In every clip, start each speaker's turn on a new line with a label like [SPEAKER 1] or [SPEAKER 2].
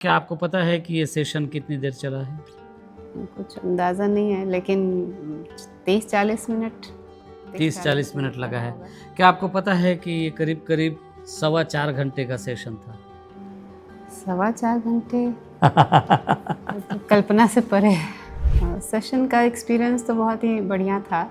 [SPEAKER 1] क्या आपको पता है कि ये सेशन कितनी देर चला है?
[SPEAKER 2] कुछ अंदाज़ा नहीं है, लेकिन 30-40 मिनट
[SPEAKER 1] 30-40 मिनट लगा है। क्या आपको पता है कि ये करीब करीब 4.25 घंटे का सेशन था?
[SPEAKER 2] 4.25 घंटे तो कल्पना से परे है। सेशन का एक्सपीरियंस तो बहुत ही बढ़िया था,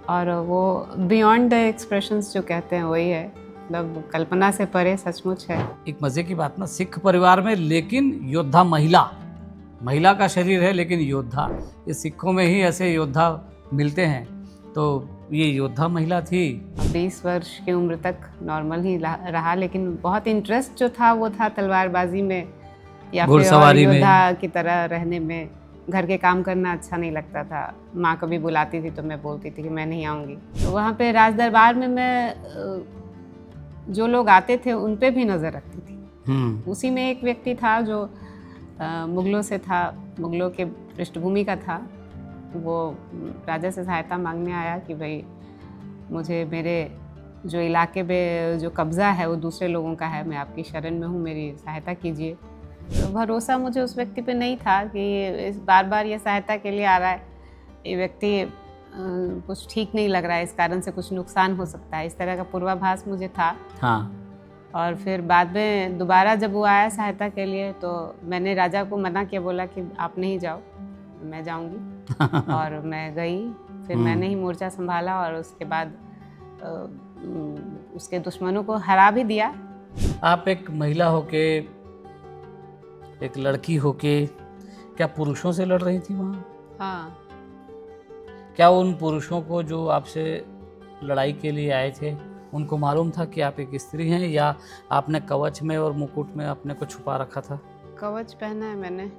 [SPEAKER 2] और वो बियॉन्ड द एक्सप्रेशंस जो कहते हैं वही है, मतलब कल्पना से परे सचमुच है।
[SPEAKER 1] एक मजे की बात ना, सिख परिवार में लेकिन योद्धा महिला का शरीर है लेकिन योद्धा, ये सिखों में ही ऐसे योद्धा मिलते हैं। तो ये योद्धा महिला थी।
[SPEAKER 2] 20 वर्ष की उम्र तक नॉर्मल ही रहा, लेकिन बहुत इंटरेस्ट जो था वो था तलवारबाजी में या फिर
[SPEAKER 1] घुड़सवारी में।
[SPEAKER 2] योद्धा की तरह रहने में। घर के काम करना अच्छा नहीं लगता था। माँ कभी बुलाती थी तो मैं बोलती थी कि मैं नहीं आऊँगी। तो वहाँ पे राज दरबार में मैं जो लोग आते थे उन पे भी नज़र रखती थी। उसी में एक व्यक्ति था जो मुगलों से था, मुगलों के पृष्ठभूमि का था। वो राजा से सहायता मांगने आया कि भाई मुझे मेरे जो इलाके में जो कब्ज़ा है वो दूसरे लोगों का है, मैं आपकी शरण में हूँ, मेरी सहायता कीजिए। तो भरोसा मुझे उस व्यक्ति पे नहीं था कि इस बार ये सहायता के लिए आ रहा है, ये व्यक्ति कुछ ठीक नहीं लग रहा है, इस कारण से कुछ नुकसान हो सकता है, इस तरह का पूर्वाभास मुझे था।
[SPEAKER 1] हाँ।
[SPEAKER 2] और फिर बाद में दोबारा जब वो आया सहायता के लिए तो मैंने राजा को मना किया, बोला कि आप नहीं जाओ, मैं जाऊंगी। और मैं गई, फिर मैंने ही मोर्चा संभाला और उसके बाद उसके दुश्मनों को हरा भी दिया।
[SPEAKER 1] आप एक महिला होके, एक लड़की होके, क्या पुरुषों से लड़ रही थी वहाँ?
[SPEAKER 2] हाँ।
[SPEAKER 1] क्या उन पुरुषों को जो आपसे लड़ाई के लिए आए थे उनको मालूम था कि आप एक स्त्री हैं, या आपने कवच में और मुकुट में अपने को छुपा रखा था?
[SPEAKER 2] कवच पहना है मैंने,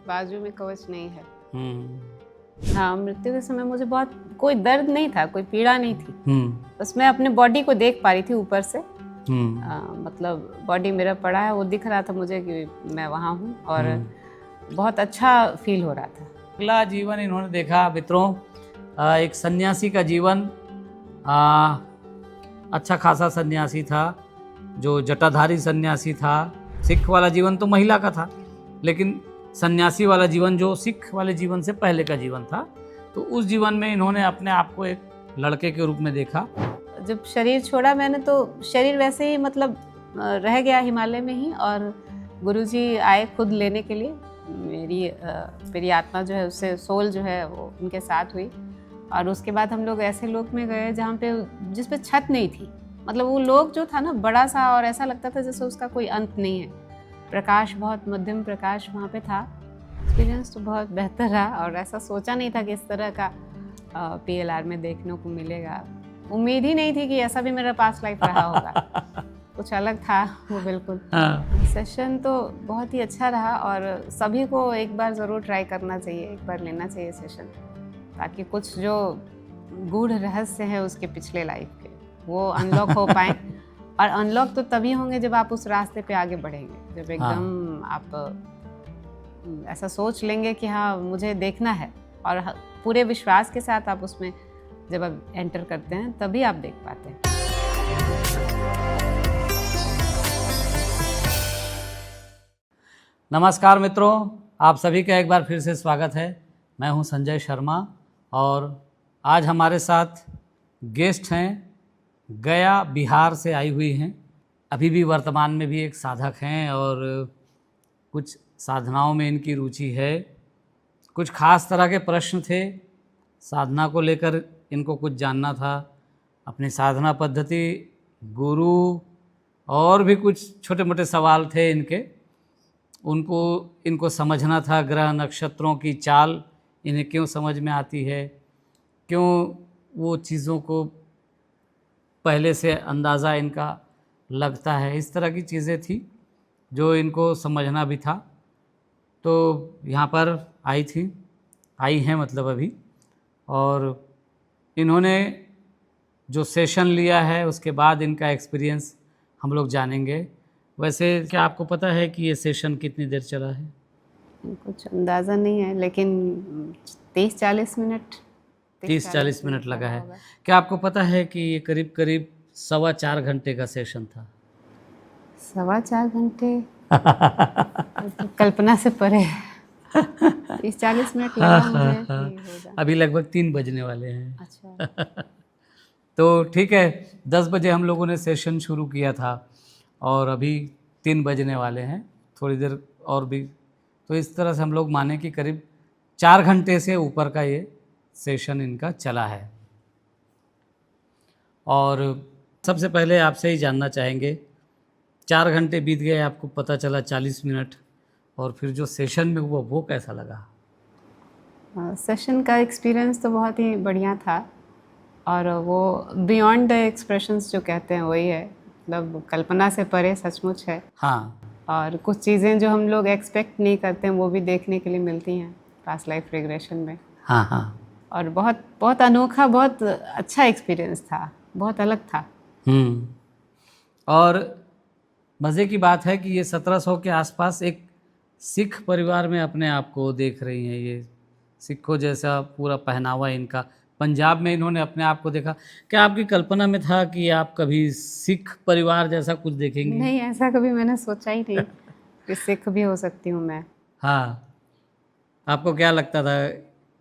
[SPEAKER 2] बाजू में कवच नहीं है। हाँ, मृत्यु के समय मुझे बहुत कोई दर्द नहीं था, कोई पीड़ा नहीं थी। बस मैं अपने बॉडी को देख पा रही थी ऊपर से। मतलब बॉडी मेरा पड़ा है, वो दिख रहा था मुझे कि मैं वहाँ हूँ, और बहुत अच्छा फील हो रहा था।
[SPEAKER 1] अगला जीवन इन्होंने देखा मित्रों, एक सन्यासी का जीवन। अच्छा खासा सन्यासी था, जो जटाधारी सन्यासी था। सिख वाला जीवन तो महिला का था, लेकिन सन्यासी वाला जीवन जो सिख वाले जीवन से पहले का जीवन था, तो उस जीवन में इन्होंने अपने आप को एक लड़के के रूप में देखा।
[SPEAKER 2] जब शरीर छोड़ा मैंने तो शरीर वैसे ही मतलब रह गया हिमालय में ही, और गुरुजी आए खुद लेने के लिए। मेरी आत्मा जो है, उससे सोल जो है वो उनके साथ हुई, और उसके बाद हम लोग ऐसे लोक में गए जहाँ पे जिस पे छत नहीं थी। मतलब वो लोक जो था ना बड़ा सा, और ऐसा लगता था जैसे उसका कोई अंत नहीं है। प्रकाश, बहुत मध्यम प्रकाश वहाँ पे था। एक्सपीरियंस तो बहुत बेहतर रहा, और ऐसा सोचा नहीं था कि इस तरह का PLR में देखने को मिलेगा। उम्मीद ही नहीं थी कि ऐसा भी मेरा पास्ट लाइफ रहा होगा। कुछ अलग था वो बिल्कुल। सेशन तो बहुत ही अच्छा रहा, और सभी को एक बार ज़रूर ट्राई करना चाहिए, एक बार लेना चाहिए सेशन, ताकि कुछ जो गूढ़ रहस्य है उसके पिछले लाइफ के वो अनलॉक हो पाए। और अनलॉक तो तभी होंगे जब आप उस रास्ते पे आगे बढ़ेंगे, जब एकदम आप ऐसा सोच लेंगे कि हाँ मुझे देखना है, और पूरे विश्वास के साथ आप उसमें जब आप एंटर करते हैं तभी आप देख पाते हैं।
[SPEAKER 1] नमस्कार मित्रों, आप सभी का एक बार फिर से स्वागत है। मैं हूं संजय शर्मा, और आज हमारे साथ गेस्ट हैं, गया बिहार से आई हुई हैं। अभी भी वर्तमान में भी एक साधक हैं, और कुछ साधनाओं में इनकी रुचि है। कुछ खास तरह के प्रश्न थे साधना को लेकर, इनको कुछ जानना था, अपनी साधना पद्धति, गुरु, और भी कुछ छोटे मोटे सवाल थे इनको समझना था। ग्रह नक्षत्रों की चाल इन्हें क्यों समझ में आती है, क्यों वो चीज़ों को पहले से अंदाज़ा इनका लगता है, इस तरह की चीज़ें थी जो इनको समझना भी था। तो यहाँ पर आई हैं मतलब अभी, और इन्होंने जो सेशन लिया है उसके बाद इनका एक्सपीरियंस हम लोग जानेंगे। वैसे क्या आपको पता है कि ये सेशन कितनी देर चला है?
[SPEAKER 2] कुछ अंदाज़ा नहीं है, लेकिन 30-40 मिनट
[SPEAKER 1] 30-40 मिनट लगा है। क्या आपको पता है कि ये करीब करीब 4.25 घंटे का सेशन था?
[SPEAKER 2] 4.25 घंटे तो कल्पना से परे है। 30-40 मिनट लगा मुझे कि हो जाए।
[SPEAKER 1] अभी लगभग 3 बजने वाले हैं।
[SPEAKER 2] अच्छा।
[SPEAKER 1] तो ठीक है, 10 बजे हम लोगों ने सेशन शुरू किया था और अभी 3 बजने वाले हैं, थोड़ी देर और भी। तो इस तरह से हम लोग माने कि करीब 4 घंटे से ऊपर का ये सेशन इनका चला है। और सबसे पहले आपसे ही जानना चाहेंगे, 4 घंटे बीत गए, आपको पता चला 40 मिनट, और फिर जो सेशन में हुआ वो कैसा लगा?
[SPEAKER 2] सेशन का एक्सपीरियंस तो बहुत ही बढ़िया था, और वो बियॉन्ड द एक्सप्रेशंस जो कहते हैं वही है, मतलब कल्पना से परे सचमुच है।
[SPEAKER 1] हाँ,
[SPEAKER 2] और कुछ चीज़ें जो हम लोग एक्सपेक्ट नहीं करते हैं वो भी देखने के लिए मिलती हैं पास्ट लाइफ रिग्रेशन में।
[SPEAKER 1] हाँ, हाँ।
[SPEAKER 2] और बहुत बहुत अनोखा, बहुत अच्छा एक्सपीरियंस था, बहुत अलग था।
[SPEAKER 1] और मज़े की बात है कि ये 1700 के आसपास एक सिख परिवार में अपने आप को देख रही हैं। ये सिखों जैसा पूरा पहनावा इनका, पंजाब में इन्होंने अपने आप को देखा। क्या आपकी कल्पना में था कि आप कभी सिख परिवार जैसा कुछ देखेंगी?
[SPEAKER 2] नहीं, ऐसा कभी मैंने सोचा ही नहीं कि सिख भी हो सकती हूँ मैं।
[SPEAKER 1] हाँ, आपको क्या लगता था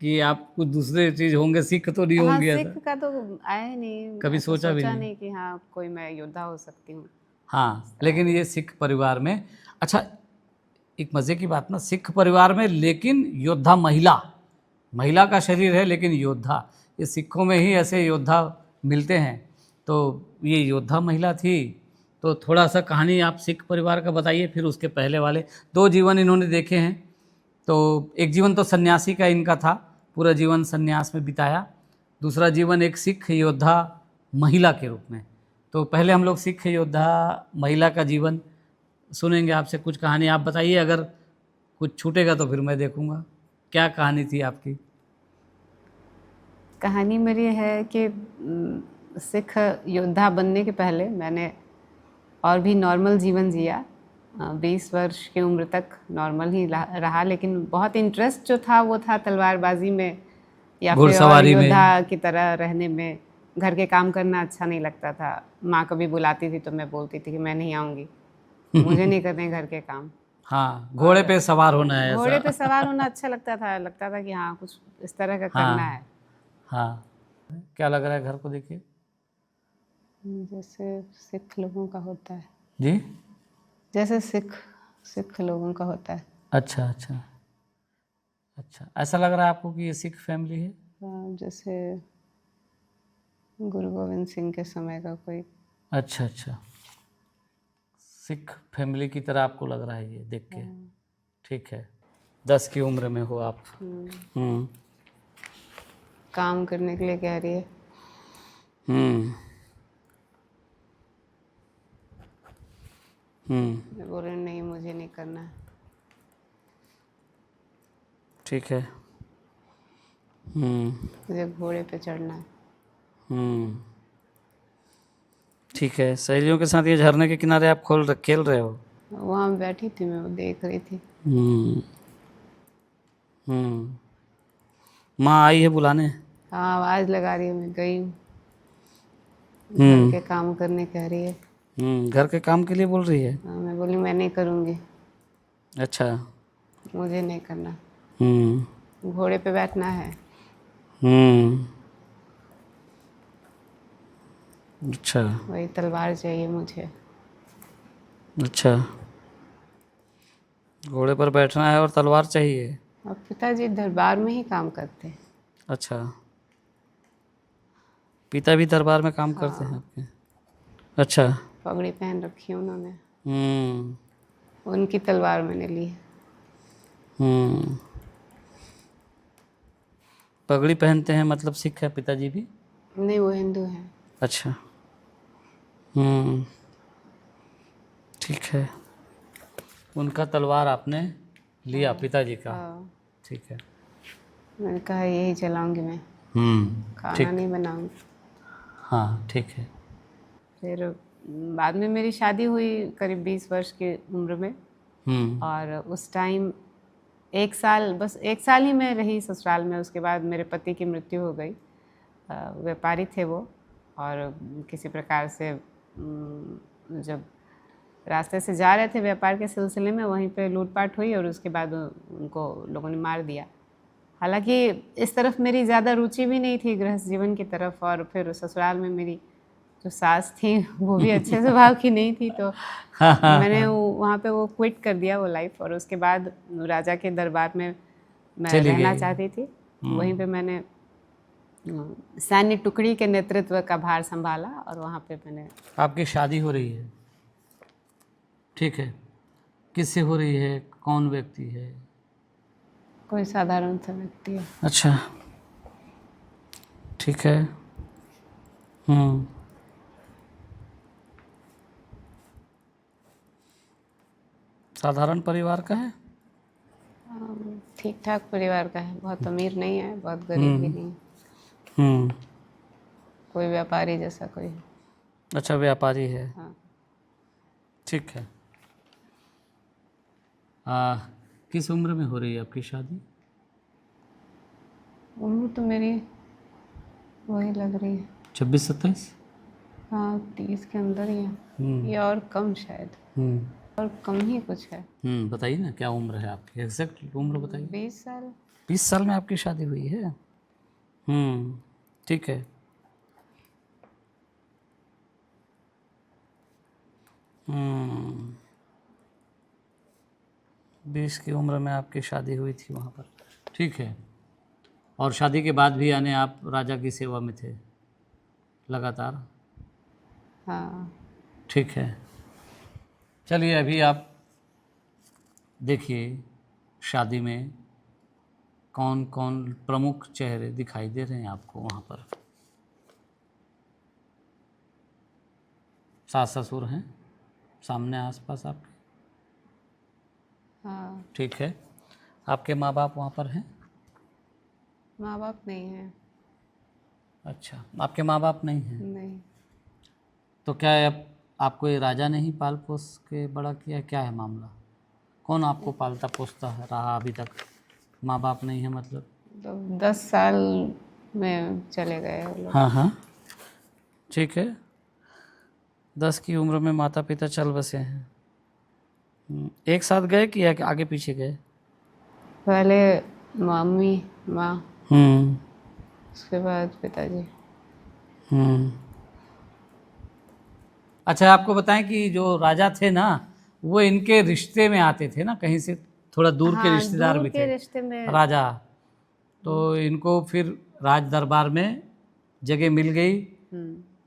[SPEAKER 1] कि आप कुछ दूसरे चीज़ होंगे, सिख तो नहीं
[SPEAKER 2] हाँ,
[SPEAKER 1] होंगे ऐसा?
[SPEAKER 2] सिख का तो आया ही नहीं,
[SPEAKER 1] कभी
[SPEAKER 2] ऐसा
[SPEAKER 1] सोचा भी
[SPEAKER 2] सोचा
[SPEAKER 1] नहीं?
[SPEAKER 2] नहीं कि हाँ कोई मैं योद्धा हो सकती हूँ।
[SPEAKER 1] हाँ, लेकिन ये सिख परिवार में, अच्छा एक मज़े की बात ना, सिख परिवार में लेकिन योद्धा महिला, महिला का शरीर है लेकिन योद्धा, ये सिखों में ही ऐसे योद्धा मिलते हैं। तो ये योद्धा महिला थी। तो थोड़ा सा कहानी आप सिख परिवार का बताइए, फिर उसके पहले वाले 2 जीवन इन्होंने देखे हैं। तो एक जीवन तो सन्यासी का इनका था, पूरा जीवन सन्यास में बिताया। दूसरा जीवन एक सिख योद्धा महिला के रूप में। तो पहले हम लोग सिख योद्धा महिला का जीवन सुनेंगे आपसे। कुछ कहानी आप बताइए, अगर कुछ छूटेगा तो फिर मैं देखूंगा। क्या कहानी थी आपकी?
[SPEAKER 2] कहानी मेरी है कि सिख योद्धा बनने के पहले मैंने और भी नॉर्मल जीवन जिया। 20 वर्ष की उम्र तक नॉर्मल ही रहा, लेकिन बहुत इंटरेस्ट जो था वो था तलवारबाजी में या फिर और
[SPEAKER 1] घुड़सवारी में।
[SPEAKER 2] योद्धा की तरह रहने में। घर के काम करना अच्छा नहीं लगता था। माँ कभी बुलाती थी तो मैं बोलती थी कि मैं नहीं आऊँगी, मुझे नहीं करने घर के काम।
[SPEAKER 1] हाँ, घोड़े पे सवार होना है
[SPEAKER 2] घोड़े
[SPEAKER 1] ऐसा।
[SPEAKER 2] पे सवार होना अच्छा लगता था कि हाँ कुछ इस तरह का करना
[SPEAKER 1] हाँ,
[SPEAKER 2] है।
[SPEAKER 1] हाँ। क्या लग रहा है, घर को देखिए
[SPEAKER 2] जैसे सिख लोगों का होता है,
[SPEAKER 1] जी।
[SPEAKER 2] जैसे सिख लोगों का होता है।
[SPEAKER 1] अच्छा, अच्छा, अच्छा। ऐसा लग रहा है आपको कि ये सिख फैमिली है?
[SPEAKER 2] जैसे गुरु गोविंद सिंह के समय का कोई।
[SPEAKER 1] अच्छा, अच्छा, सिख फैमिली की तरह आपको लग रहा है ये देख के? ठीक है, 10 की उम्र में हो आप।
[SPEAKER 2] काम करने के लिए कह रही है। मैं बोल रही नहीं, मुझे नहीं करना है।
[SPEAKER 1] ठीक है।
[SPEAKER 2] मुझे घोड़े पे चढ़ना है।
[SPEAKER 1] ठीक है। सहेलियों के साथ ये झरने के किनारे आप खेल रहे हो?
[SPEAKER 2] वहाँ बैठी थी मैं, वो देख रही थी।
[SPEAKER 1] माँ आई है बुलाने?
[SPEAKER 2] हाँ, आवाज़ लगा रही है, मैं गई हूँ। घर के काम करने कह रही है।
[SPEAKER 1] घर के काम के लिए बोल रही है?
[SPEAKER 2] हाँ, मैं बोली मैं नहीं करूँगी,
[SPEAKER 1] अच्छा।
[SPEAKER 2] मुझे नहीं करना,
[SPEAKER 1] हम्म
[SPEAKER 2] घोड़े पे बैठना है।
[SPEAKER 1] अच्छा,
[SPEAKER 2] वही तलवार चाहिए मुझे।
[SPEAKER 1] अच्छा, घोड़े पर बैठना है और तलवार चाहिए।
[SPEAKER 2] और पिताजी दरबार में ही काम करते हैं।
[SPEAKER 1] अच्छा, पिता भी दरबार में काम करते हैं आपके? अच्छा।
[SPEAKER 2] पगड़ी पहन रखी है उन्होंने,
[SPEAKER 1] हम्म
[SPEAKER 2] उनकी तलवार मैंने ली है।
[SPEAKER 1] पगड़ी पहनते हैं मतलब सिख है पिताजी भी?
[SPEAKER 2] नहीं, वो हिंदू हैं।
[SPEAKER 1] अच्छा। ठीक है, उनका तलवार आपने लिया, पिताजी का?
[SPEAKER 2] हाँ,
[SPEAKER 1] ठीक है।
[SPEAKER 2] मैंने कहा यही चलाऊंगी मैं, खाना
[SPEAKER 1] ठीक।
[SPEAKER 2] नहीं बनाऊंगी।
[SPEAKER 1] हाँ, ठीक है।
[SPEAKER 2] फिर बाद में मेरी शादी हुई करीब 20 वर्ष की उम्र में। और उस टाइम 1 साल, बस 1 साल ही मैं रही ससुराल में। उसके बाद मेरे पति की मृत्यु हो गई। व्यापारी थे वो, और किसी प्रकार से जब रास्ते से जा रहे थे व्यापार के सिलसिले में, वहीं पे लूटपाट हुई और उसके बाद उनको लोगों ने मार दिया। हालांकि इस तरफ मेरी ज़्यादा रुचि भी नहीं थी गृहस्थ जीवन की तरफ, और फिर ससुराल में मेरी जो सास थी वो भी अच्छे स्वभाव की नहीं थी, तो मैंने वहाँ पे वो क्विट कर दिया वो लाइफ। और उसके बाद राजा के दरबार में मैं
[SPEAKER 1] चली
[SPEAKER 2] रहना
[SPEAKER 1] गई।
[SPEAKER 2] चाहती थी। वहीं पे मैंने सैन्य टुकड़ी के नेतृत्व का भार संभाला और वहाँ पे मैंने।
[SPEAKER 1] आपकी शादी हो रही है, ठीक है, किससे हो रही है, कौन व्यक्ति है?
[SPEAKER 2] कोई साधारण सा व्यक्ति है।
[SPEAKER 1] अच्छा, ठीक है। साधारण परिवार का है?
[SPEAKER 2] ठीक ठाक परिवार का है, बहुत अमीर नहीं है, बहुत गरीब भी नहीं है। कोई व्यापारी जैसा कोई है।
[SPEAKER 1] अच्छा, व्यापारी है।
[SPEAKER 2] हाँ।
[SPEAKER 1] ठीक है। किस उम्र में हो रही है आपकी शादी?
[SPEAKER 2] उम्र तो मेरी वही लग रही है
[SPEAKER 1] 26-27?
[SPEAKER 2] हाँ, 30 के अंदर ही है, या और कम शायद, और कम ही कुछ है।
[SPEAKER 1] बताइए ना, क्या उम्र है आपकी, एग्जैक्ट उम्र बताइए।
[SPEAKER 2] 20 साल।
[SPEAKER 1] 20 साल में आपकी शादी हुई है? ठीक है। हम्म 20 की उम्र में आपकी शादी हुई थी वहाँ पर, ठीक है। और शादी के बाद भी यानी आप राजा की सेवा में थे लगातार?
[SPEAKER 2] हाँ।
[SPEAKER 1] ठीक है। चलिए, अभी आप देखिए शादी में कौन कौन प्रमुख चेहरे दिखाई दे रहे हैं आपको वहाँ पर। सास ससुर हैं सामने आसपास आपके?
[SPEAKER 2] हाँ।
[SPEAKER 1] ठीक है। आपके माँ बाप वहाँ पर हैं?
[SPEAKER 2] माँ बाप नहीं है।
[SPEAKER 1] अच्छा, आपके माँ बाप नहीं हैं?
[SPEAKER 2] नहीं।
[SPEAKER 1] तो क्या आपको ये राजा ने ही पाल पोस के बड़ा किया है, क्या है मामला? कौन आपको पालता पोसता है रहा अभी तक? माँ बाप नहीं है मतलब?
[SPEAKER 2] तो 10 साल में चले गए वो लोग।
[SPEAKER 1] हाँ, ठीक है। 10 की उम्र में माता पिता चल बसे हैं। एक साथ गए कि आगे पीछे गए?
[SPEAKER 2] पहले मम्मी माँ, उसके बाद पिताजी।
[SPEAKER 1] अच्छा, आपको बताएं कि जो राजा थे ना, वो इनके रिश्ते में आते थे ना, कहीं से थोड़ा दूर के
[SPEAKER 2] हाँ,
[SPEAKER 1] रिश्तेदार
[SPEAKER 2] दूर
[SPEAKER 1] भी
[SPEAKER 2] के
[SPEAKER 1] थे
[SPEAKER 2] रिश्ते में।
[SPEAKER 1] राजा। तो इनको फिर राज दरबार में जगह मिल गई।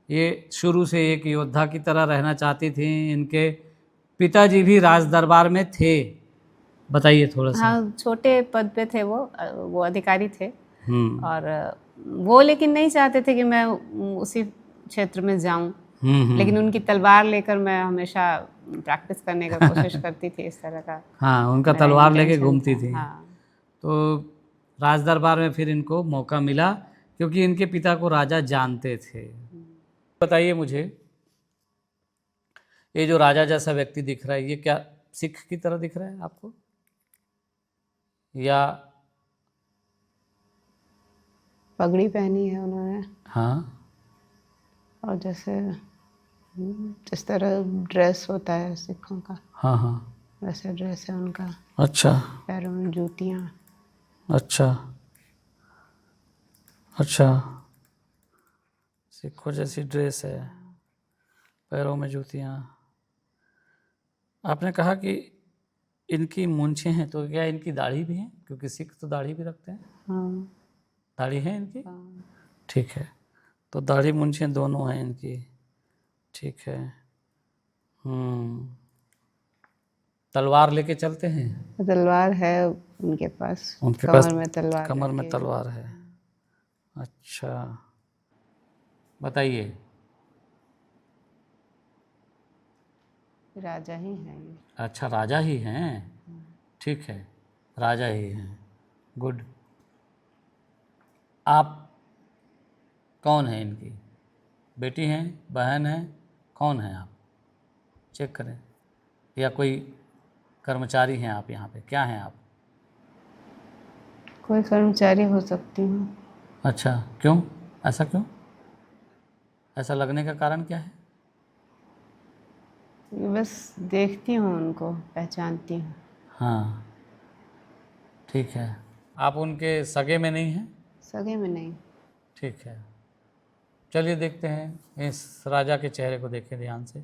[SPEAKER 1] ये शुरू से एक योद्धा की तरह रहना चाहती थी। इनके पिताजी भी राज दरबार में थे, बताइए थोड़ा सा।
[SPEAKER 2] हाँ, छोटे पद पे थे वो अधिकारी थे।
[SPEAKER 1] हम्म
[SPEAKER 2] और वो लेकिन नहीं चाहते थे कि मैं उसी क्षेत्र में जाऊं। लेकिन उनकी तलवार लेकर मैं हमेशा प्रैक्टिस करने का कोशिश करती थी, इस तरह का।
[SPEAKER 1] हाँ, उनका
[SPEAKER 2] मेरा
[SPEAKER 1] तलवार लेके
[SPEAKER 2] intention
[SPEAKER 1] घूमती
[SPEAKER 2] था।
[SPEAKER 1] थी।
[SPEAKER 2] हाँ।
[SPEAKER 1] तो राज दरबार में फिर इनको मौका मिला, क्योंकि इनके पिता को राजा जानते थे। बताइए मुझे, ये जो राजा जैसा व्यक्ति दिख रहा है, ये क्या सिख की तरह दिख रहा है आपको, या?
[SPEAKER 2] पगड़ी पहनी है उन्होंने।
[SPEAKER 1] हाँ।
[SPEAKER 2] और जैसे जिस तरह ड्रेस होता है सिखों का,
[SPEAKER 1] हाँ,
[SPEAKER 2] वैसे ड्रेस है उनका।
[SPEAKER 1] अच्छा
[SPEAKER 2] पैरों में जूतियाँ।
[SPEAKER 1] अच्छा अच्छा, सिखों जैसी ड्रेस है, पैरों में जूतियाँ। आपने कहा कि इनकी मूंछें हैं, तो क्या इनकी दाढ़ी भी है? क्योंकि सिख तो दाढ़ी भी रखते हैं।
[SPEAKER 2] हाँ।
[SPEAKER 1] दाढ़ी है इनकी?
[SPEAKER 2] हाँ।
[SPEAKER 1] ठीक है, तो दाढ़ी मूंछें दोनों हैं इनकी, ठीक है। तलवार लेके चलते हैं?
[SPEAKER 2] तलवार है उनके पास,
[SPEAKER 1] उनके
[SPEAKER 2] कमर
[SPEAKER 1] पास
[SPEAKER 2] में तलवार
[SPEAKER 1] कमर में
[SPEAKER 2] रखी है।
[SPEAKER 1] तलवार है। अच्छा, बताइए।
[SPEAKER 2] राजा ही हैं ये।
[SPEAKER 1] अच्छा, राजा ही हैं, ठीक है, राजा ही हैं, गुड। आप कौन हैं इनकी? बेटी हैं, बहन हैं, कौन हैं आप? चेक करें, या कोई कर्मचारी हैं आप यहाँ पे, क्या हैं आप?
[SPEAKER 2] कोई कर्मचारी हो सकती हूँ।
[SPEAKER 1] अच्छा, क्यों, ऐसा क्यों? ऐसा लगने का कारण क्या है?
[SPEAKER 2] बस देखती हूँ उनको, पहचानती हूँ।
[SPEAKER 1] हाँ, ठीक है। आप उनके सगे में नहीं हैं?
[SPEAKER 2] सगे में नहीं।
[SPEAKER 1] ठीक है, चलिए देखते हैं। इस राजा के चेहरे को देखें ध्यान से,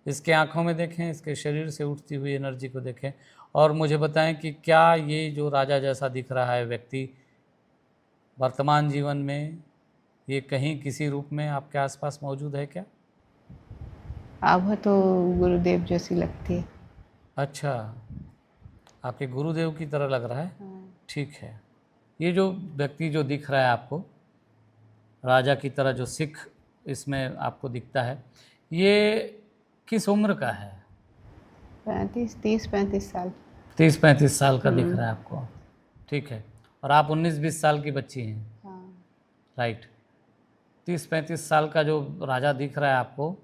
[SPEAKER 1] इसके आंखों में देखें, इसके शरीर से उठती हुई एनर्जी को देखें, और मुझे बताएं कि क्या ये जो राजा जैसा दिख रहा है व्यक्ति वर्तमान जीवन में ये कहीं किसी रूप में आपके आसपास मौजूद है क्या?
[SPEAKER 2] आभा तो गुरुदेव जैसी लगती है।
[SPEAKER 1] अच्छा, आपके गुरुदेव की तरह लग रहा है।
[SPEAKER 2] हाँ।
[SPEAKER 1] ठीक है, ये जो व्यक्ति जो दिख रहा है आपको राजा की तरह, जो सिख इसमें आपको दिखता है, ये किस उम्र का है?
[SPEAKER 2] 30-35 साल।
[SPEAKER 1] 30-35 साल का दिख रहा है आपको। ठीक है, और आप 19-20 साल की बच्ची हैं।
[SPEAKER 2] हाँ।
[SPEAKER 1] राइट। 30-35 साल का जो राजा दिख रहा है आपको,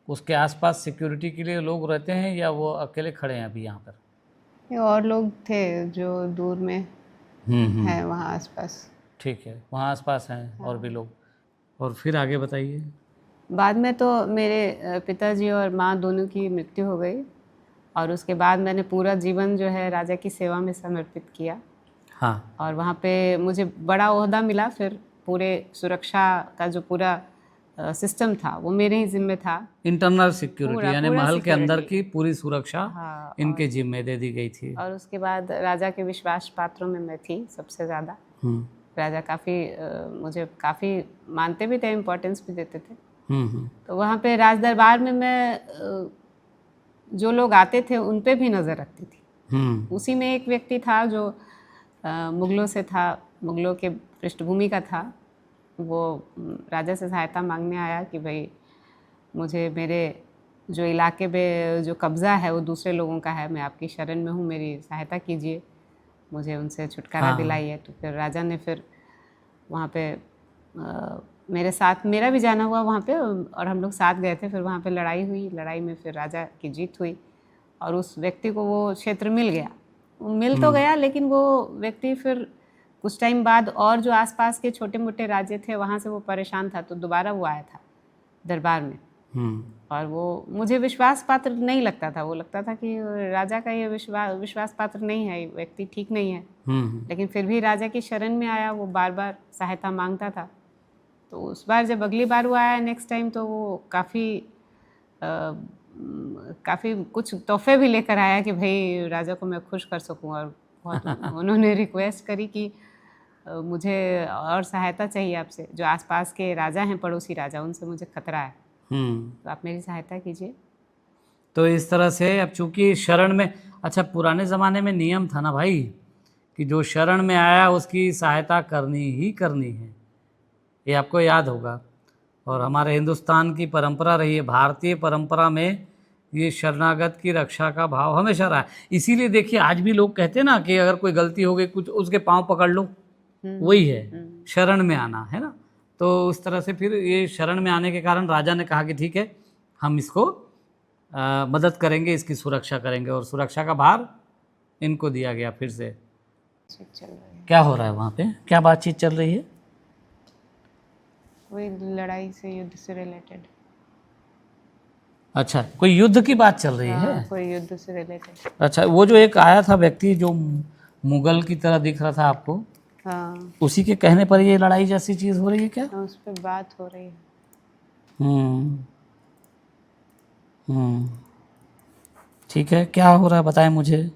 [SPEAKER 1] उसके आसपास सिक्योरिटी के लिए लोग रहते हैं या वो अकेले खड़े हैं अभी यहाँ पर?
[SPEAKER 2] ये और लोग थे जो दूर में हैं वहाँ आसपास।
[SPEAKER 1] ठीक है, वहाँ आसपास हैं और भी लोग। और फिर आगे बताइए।
[SPEAKER 2] बाद में तो मेरे पिताजी और माँ दोनों की मृत्यु हो गई, और उसके बाद मैंने पूरा जीवन जो है राजा की सेवा में समर्पित किया।
[SPEAKER 1] हाँ,
[SPEAKER 2] और वहाँ पे मुझे बड़ा ओहदा मिला। फिर पूरे सुरक्षा का जो पूरा सिस्टम था वो मेरे ही जिम्मे था।
[SPEAKER 1] इंटरनल सिक्योरिटी यानी
[SPEAKER 2] पूरा
[SPEAKER 1] महल के अंदर
[SPEAKER 2] security।
[SPEAKER 1] की पूरी सुरक्षा
[SPEAKER 2] हाँ,
[SPEAKER 1] इनके जिम्मे दे दी गई थी।
[SPEAKER 2] और उसके बाद राजा के विश्वास पात्रों में मैं थी सबसे ज़्यादा। राजा मुझे काफ़ी मानते भी थे, इम्पोर्टेंस भी देते थे। तो वहाँ पे राज दरबार में मैं जो लोग आते थे उन पे भी नज़र रखती थी। उसी में एक व्यक्ति था जो मुगलों से था, मुगलों के पृष्ठभूमि का था। वो राजा से सहायता मांगने आया कि भाई मुझे मेरे जो इलाके में जो कब्ज़ा है वो दूसरे लोगों का है, मैं आपकी शरण में हूँ, मेरी सहायता कीजिए, मुझे उनसे छुटकारा दिलाइए। तो फिर राजा ने फिर वहाँ पे मेरे साथ, मेरा भी जाना हुआ वहाँ पे, और हम लोग साथ गए थे। फिर वहाँ पे लड़ाई हुई, लड़ाई में फिर राजा की जीत हुई और उस व्यक्ति को वो क्षेत्र मिल गया। मिल तो गया, लेकिन वो व्यक्ति फिर कुछ टाइम बाद और जो आसपास के छोटे मोटे राज्य थे वहाँ से वो परेशान था, तो दोबारा वो आया था दरबार में। और वो मुझे विश्वास पात्र नहीं लगता था। वो लगता था कि राजा का ये विश्वास पात्र नहीं है, व्यक्ति ठीक नहीं है। लेकिन फिर भी राजा की शरण में आया, वो बार बार सहायता मांगता था। तो उस बार जब अगली बार वो आया नेक्स्ट टाइम, तो वो काफ़ी कुछ तोहफे भी लेकर आया कि भाई राजा को मैं खुश कर सकूं। और बहुत उन्होंने रिक्वेस्ट करी कि मुझे और सहायता चाहिए आपसे, जो आसपास के राजा हैं, पड़ोसी राजा, उनसे मुझे खतरा है, तो आप मेरी सहायता कीजिए।
[SPEAKER 1] तो इस तरह से अब चूंकि शरण में, अच्छा पुराने ज़माने में नियम था ना भाई कि जो शरण में आया उसकी सहायता करनी ही करनी है, ये आपको याद होगा। और हमारे हिंदुस्तान की परंपरा रही है, भारतीय परंपरा में ये शरणागत की रक्षा का भाव हमेशा रहा है। इसीलिए देखिए आज भी लोग कहते हैं ना कि अगर कोई गलती हो गई कुछ, उसके पाँव पकड़ लो, वही है शरण में आना, है ना। तो उस तरह से फिर ये शरण में आने के कारण राजा ने कहा कि ठीक है, हम इसको मदद करेंगे, इसकी सुरक्षा करेंगे, और सुरक्षा का भार इनको दिया गया फिर से।
[SPEAKER 2] चल रहा है।
[SPEAKER 1] क्या हो रहा है वहाँ पे, क्या बातचीत चल रही है?
[SPEAKER 2] वही लड़ाई से, युद्ध से रिलेटेड।
[SPEAKER 1] अच्छा, कोई युद्ध की बात चल रही है?
[SPEAKER 2] कोई युद्ध से रिलेटेड।
[SPEAKER 1] अच्छा, वो जो एक आया था व्यक्ति जो मुगल की तरह दिख रहा था आपको,
[SPEAKER 2] हाँ,
[SPEAKER 1] उसी के कहने पर ये लड़ाई जैसी चीज़ हो रही है क्या?
[SPEAKER 2] उस पर बात हो रही है।
[SPEAKER 1] ठीक है, क्या हो रहा है बताएं मुझे।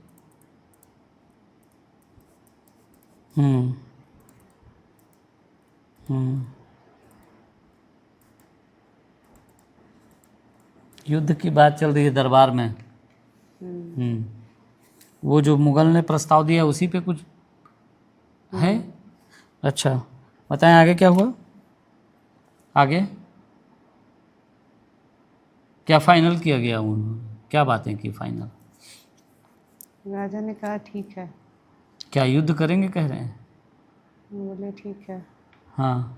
[SPEAKER 1] युद्ध की बात चल रही है दरबार में। वो जो मुगल ने प्रस्ताव दिया उसी पे कुछ है? अच्छा, बताएं आगे क्या हुआ, आगे क्या फाइनल किया गया, उन्होंने क्या बातें की फाइनल?
[SPEAKER 2] राजा ने कहा ठीक है।
[SPEAKER 1] क्या युद्ध करेंगे कह रहे हैं?
[SPEAKER 2] बोले ठीक है।
[SPEAKER 1] हाँ,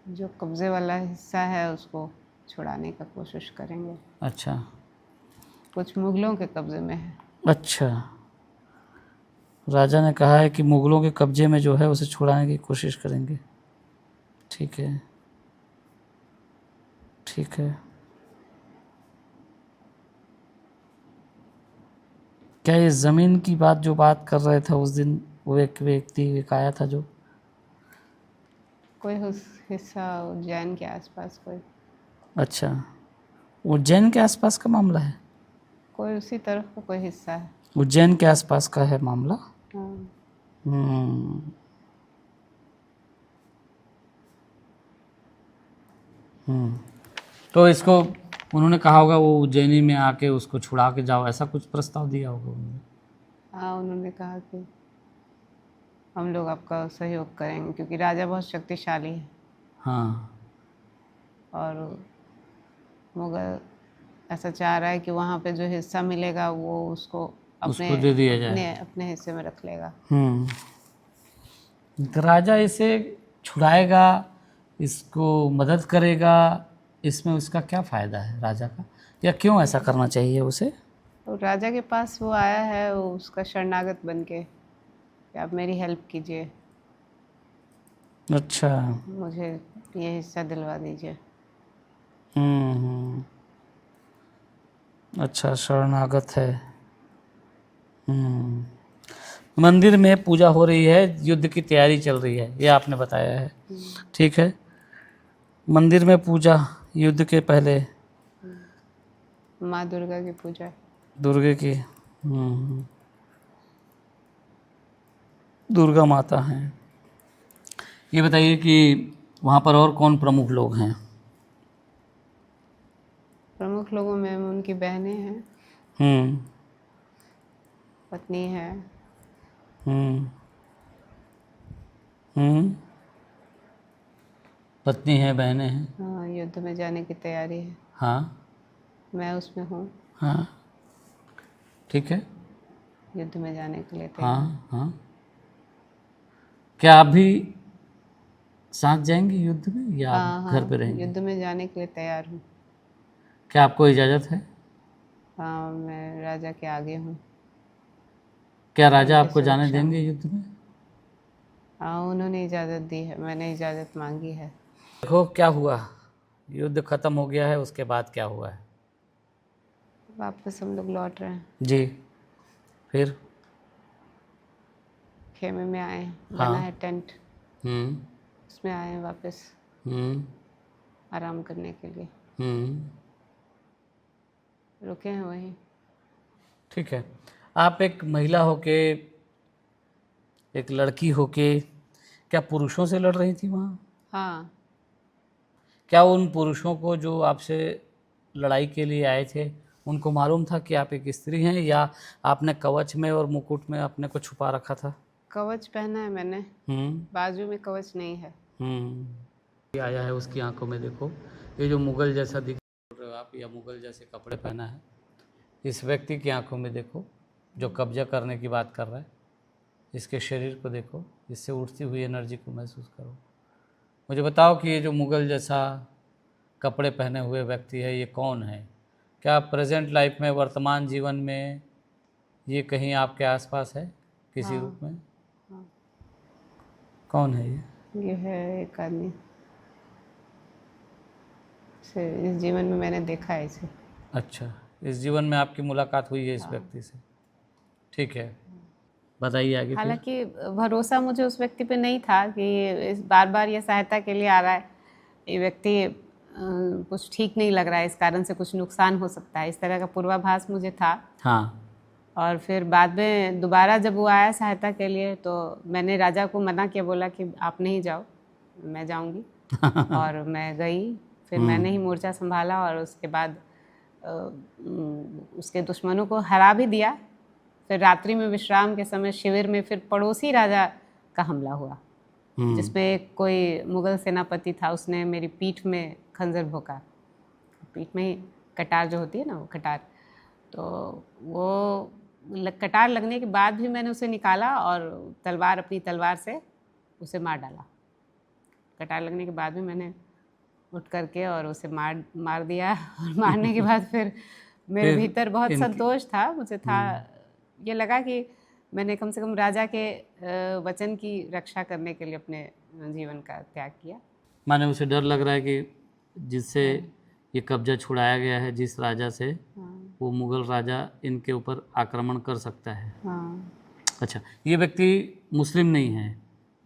[SPEAKER 2] जो कब्जे वाला हिस्सा है उसको छुड़ाने का कोशिश करेंगे।
[SPEAKER 1] अच्छा,
[SPEAKER 2] कुछ मुगलों के कब्जे में है।
[SPEAKER 1] अच्छा, राजा ने कहा है कि मुगलों के कब्जे में जो है उसे छुड़ाने की कोशिश करेंगे। ठीक है, ठीक है। क्या ये ज़मीन की बात जो बात कर रहे थे उस दिन, वो एक व्यक्ति एक आया था जो,
[SPEAKER 2] कोई हिस्सा उज्जैन के आसपास, कोई
[SPEAKER 1] अच्छा, उज्जैन के आसपास का मामला है?
[SPEAKER 2] कोई उसी तरफ का कोई हिस्सा है।
[SPEAKER 1] उज्जैन के आसपास का है मामला।
[SPEAKER 2] हाँ।
[SPEAKER 1] हम्म तो इसको उन्होंने कहा होगा वो उज्जैनी में आके उसको छुड़ा के जाओ, ऐसा कुछ प्रस्ताव दिया होगा उन्होंने।
[SPEAKER 2] हाँ, उन्होंने कहा कि हम लोग आपका सहयोग करेंगे, क्योंकि राजा बहुत शक्तिशाली है
[SPEAKER 1] हाँ,
[SPEAKER 2] और मुगल ऐसा चाह रहा है कि वहाँ पे जो हिस्सा मिलेगा वो उसको
[SPEAKER 1] उसको दे दिया जाए।
[SPEAKER 2] अपने हिस्से में रख लेगा।
[SPEAKER 1] तो राजा इसे छुड़ाएगा, इसको मदद करेगा, इसमें उसका क्या फ़ायदा है राजा का, या क्यों ऐसा करना चाहिए उसे?
[SPEAKER 2] तो राजा के पास वो आया है, वो उसका शरणागत बन के कि आप मेरी हेल्प कीजिए,
[SPEAKER 1] अच्छा।
[SPEAKER 2] मुझे ये हिस्सा दिलवा दीजिए।
[SPEAKER 1] अच्छा, शरणागत है। मंदिर में पूजा हो रही है, युद्ध की तैयारी चल रही है, ये आपने बताया है, ठीक है। मंदिर में पूजा, युद्ध के पहले
[SPEAKER 2] माँ दुर्गा की पूजा।
[SPEAKER 1] दुर्गे की, दुर्गा माता हैं। ये बताइए कि वहाँ पर और कौन प्रमुख लोग हैं?
[SPEAKER 2] प्रमुख लोगों में उनकी बहनें हैं, पत्नी है,
[SPEAKER 1] पत्नी है, बहनें हैं।
[SPEAKER 2] हाँ, युद्ध में जाने की तैयारी है।
[SPEAKER 1] हाँ
[SPEAKER 2] मैं उसमें हूँ,
[SPEAKER 1] हाँ, ठीक है।
[SPEAKER 2] युद्ध में जाने के लिए तैयार।
[SPEAKER 1] हाँ हाँ, क्या आप भी साथ जाएंगे युद्ध में, या
[SPEAKER 2] हाँ
[SPEAKER 1] आप
[SPEAKER 2] हाँ,
[SPEAKER 1] घर पे रहेंगे?
[SPEAKER 2] युद्ध में जाने के लिए तैयार हूँ।
[SPEAKER 1] क्या आपको इजाज़त है?
[SPEAKER 2] हाँ, मैं राजा के आगे हूँ।
[SPEAKER 1] क्या राजा
[SPEAKER 2] उनकी
[SPEAKER 1] आपको जाने
[SPEAKER 2] सुरक्षा
[SPEAKER 1] देंगे
[SPEAKER 2] में।
[SPEAKER 1] युद्ध में?
[SPEAKER 2] हाँ, उन्होंने इजाज़त दी है, मैंने इजाज़त मांगी है।
[SPEAKER 1] देखो क्या हुआ, युद्ध ख़त्म हो गया है, उसके बाद क्या हुआ है?
[SPEAKER 2] वापस हम लोग लौट रहे हैं,
[SPEAKER 1] जी, फिर?
[SPEAKER 2] खेमे में आए हैं,
[SPEAKER 1] हाँ।
[SPEAKER 2] बना है टेंट,
[SPEAKER 1] हम्म
[SPEAKER 2] उसमें आए हैं वापस
[SPEAKER 1] हम्म
[SPEAKER 2] आराम करने के लिए,
[SPEAKER 1] हम्म
[SPEAKER 2] रुके हैं वहीं।
[SPEAKER 1] ठीक है। आप एक महिला होके, एक लड़की होके, क्या पुरुषों से लड़ रही थी वहाँ?
[SPEAKER 2] हाँ,
[SPEAKER 1] क्या उन पुरुषों को जो आपसे लड़ाई के लिए आए थे, उनको मालूम था कि आप एक स्त्री हैं, या आपने कवच में और मुकुट में अपने को छुपा रखा था?
[SPEAKER 2] कवच पहना है मैंने,
[SPEAKER 1] हम्म
[SPEAKER 2] बाजू में कवच नहीं है।
[SPEAKER 1] ये आया है उसकी आंखों में, देखो ये जो मुगल जैसा दिख रहे हो आप, या मुगल जैसे कपड़े पहना है, इस व्यक्ति की आंखों में देखो, जो कब्जा करने की बात कर रहा है। इसके शरीर को देखो, इससे उठती हुई एनर्जी को महसूस करो। मुझे बताओ कि ये जो मुगल जैसा कपड़े पहने हुए व्यक्ति है, ये कौन है? क्या प्रेजेंट लाइफ में, वर्तमान जीवन में ये कहीं आपके आसपास है किसी
[SPEAKER 2] हाँ,
[SPEAKER 1] रूप में?
[SPEAKER 2] हाँ,
[SPEAKER 1] कौन है ये?
[SPEAKER 2] ये है एक आदमी, इस जीवन में मैंने देखा है इसे। अच्छा,
[SPEAKER 1] इस जीवन में आपकी मुलाकात हुई है इस व्यक्ति से, ठीक है। बताइए आगे फिर।
[SPEAKER 2] हालांकि भरोसा मुझे उस व्यक्ति पे नहीं था कि इस बार बार ये सहायता के लिए आ रहा है, ये व्यक्ति कुछ ठीक नहीं लग रहा है, इस कारण से कुछ नुकसान हो सकता है, इस तरह का पूर्वाभास मुझे था।
[SPEAKER 1] हाँ।
[SPEAKER 2] और फिर बाद में दोबारा जब वो आया सहायता के लिए, तो मैंने राजा को मना किया, बोला कि आप नहीं जाओ, मैं जाऊंगी। और मैं गई, फिर मैंने ही मोर्चा संभाला, और उसके बाद उसके दुश्मनों को हरा भी दिया। फिर रात्रि में विश्राम के समय शिविर में फिर पड़ोसी राजा का हमला हुआ, जिसमें एक कोई मुगल सेनापति था, उसने मेरी पीठ में खंजर भोंका, पीठ में ही कटार जो होती है ना, वो कटार, तो वो कटार लगने के बाद भी मैंने उसे निकाला और तलवार, अपनी तलवार से उसे मार डाला। कटार लगने के बाद भी मैंने उठ करके और उसे मार दिया। और मारने के बाद फिर मेरे भीतर बहुत संतोष था, मुझे था, ये लगा कि मैंने कम से कम राजा के वचन की रक्षा करने के लिए अपने जीवन का त्याग किया।
[SPEAKER 1] माने उसे डर लग रहा है कि जिससे ये कब्जा छुड़ाया गया है जिस राजा से,
[SPEAKER 2] हाँ
[SPEAKER 1] वो मुगल राजा इनके ऊपर आक्रमण कर सकता है।
[SPEAKER 2] हाँ।
[SPEAKER 1] अच्छा, ये व्यक्ति मुस्लिम नहीं है,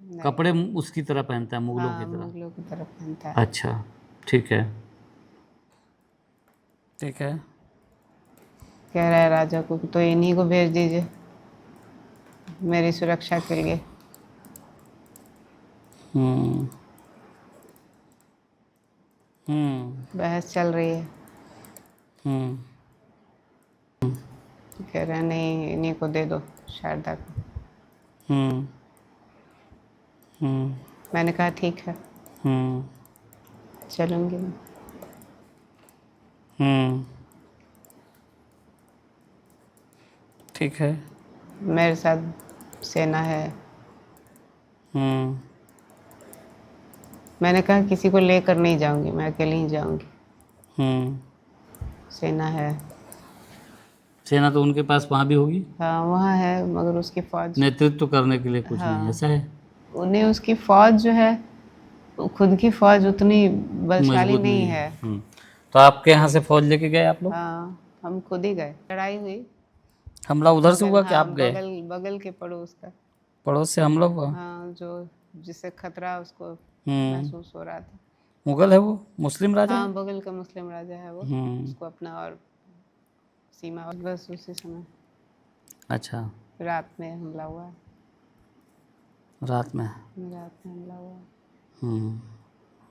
[SPEAKER 2] नहीं।
[SPEAKER 1] कपड़े उसकी तरह पहनता है, मुगलों की
[SPEAKER 2] हाँ,
[SPEAKER 1] तरह।
[SPEAKER 2] मुगलों की तरफ पहनता है।
[SPEAKER 1] अच्छा, ठीक है, ठीक है।
[SPEAKER 2] कह रहा है राजा को तो इन्हीं को भेज दीजिए मेरी सुरक्षा के लिए।
[SPEAKER 1] हम्म
[SPEAKER 2] बहस चल रही है।
[SPEAKER 1] हम्म
[SPEAKER 2] कह रहे हैं नहीं, इन्हीं को दे दो, शारदा को।
[SPEAKER 1] हम्म हम्म
[SPEAKER 2] मैंने कहा ठीक है,
[SPEAKER 1] हम्म
[SPEAKER 2] चलूंगी मैं।
[SPEAKER 1] हम्म ठीक है।
[SPEAKER 2] मेरे साथ सेना है।
[SPEAKER 1] हम्म
[SPEAKER 2] मैंने कहा किसी को लेकर नहीं जाऊंगी, मैं अकेली ही जाऊंगी।
[SPEAKER 1] हम्म
[SPEAKER 2] सेना है।
[SPEAKER 1] सेना तो उनके पास वहाँ भी होगी,
[SPEAKER 2] हाँ वहाँ है, मगर उसकी फौज,
[SPEAKER 1] नेतृत्व करने के लिए कुछ नहीं,
[SPEAKER 2] हाँ
[SPEAKER 1] ऐसा है,
[SPEAKER 2] उन्हें उसकी फौज जो है, खुद की फौज उतनी बलशाली
[SPEAKER 1] मजबूत
[SPEAKER 2] नहीं
[SPEAKER 1] है।
[SPEAKER 2] है।
[SPEAKER 1] तो आपके यहाँ से फौज लेके गए आप लोग?
[SPEAKER 2] हाँ हम खुद ही गए। लड़ाई हुई,
[SPEAKER 1] हमला उधर से
[SPEAKER 2] बगल,
[SPEAKER 1] हुआ कि
[SPEAKER 2] हाँ
[SPEAKER 1] आप गए?
[SPEAKER 2] बगल बगल के पड़ोस का।
[SPEAKER 1] पड़ोस से हमला हुआ?
[SPEAKER 2] हाँ, जो जिससे खतरा उसको
[SPEAKER 1] हम्म
[SPEAKER 2] महसूस हो रहा था।
[SPEAKER 1] मुगल है वो, मुस्लिम राजा है?
[SPEAKER 2] हाँ बगल का मुस्लिम राजा है वो, उसको अपना और सीमा, और बस उसी समय
[SPEAKER 1] अच्छा,
[SPEAKER 2] रात में हमला हुआ है।
[SPEAKER 1] रात में?
[SPEAKER 2] रात में हमला हुआ है।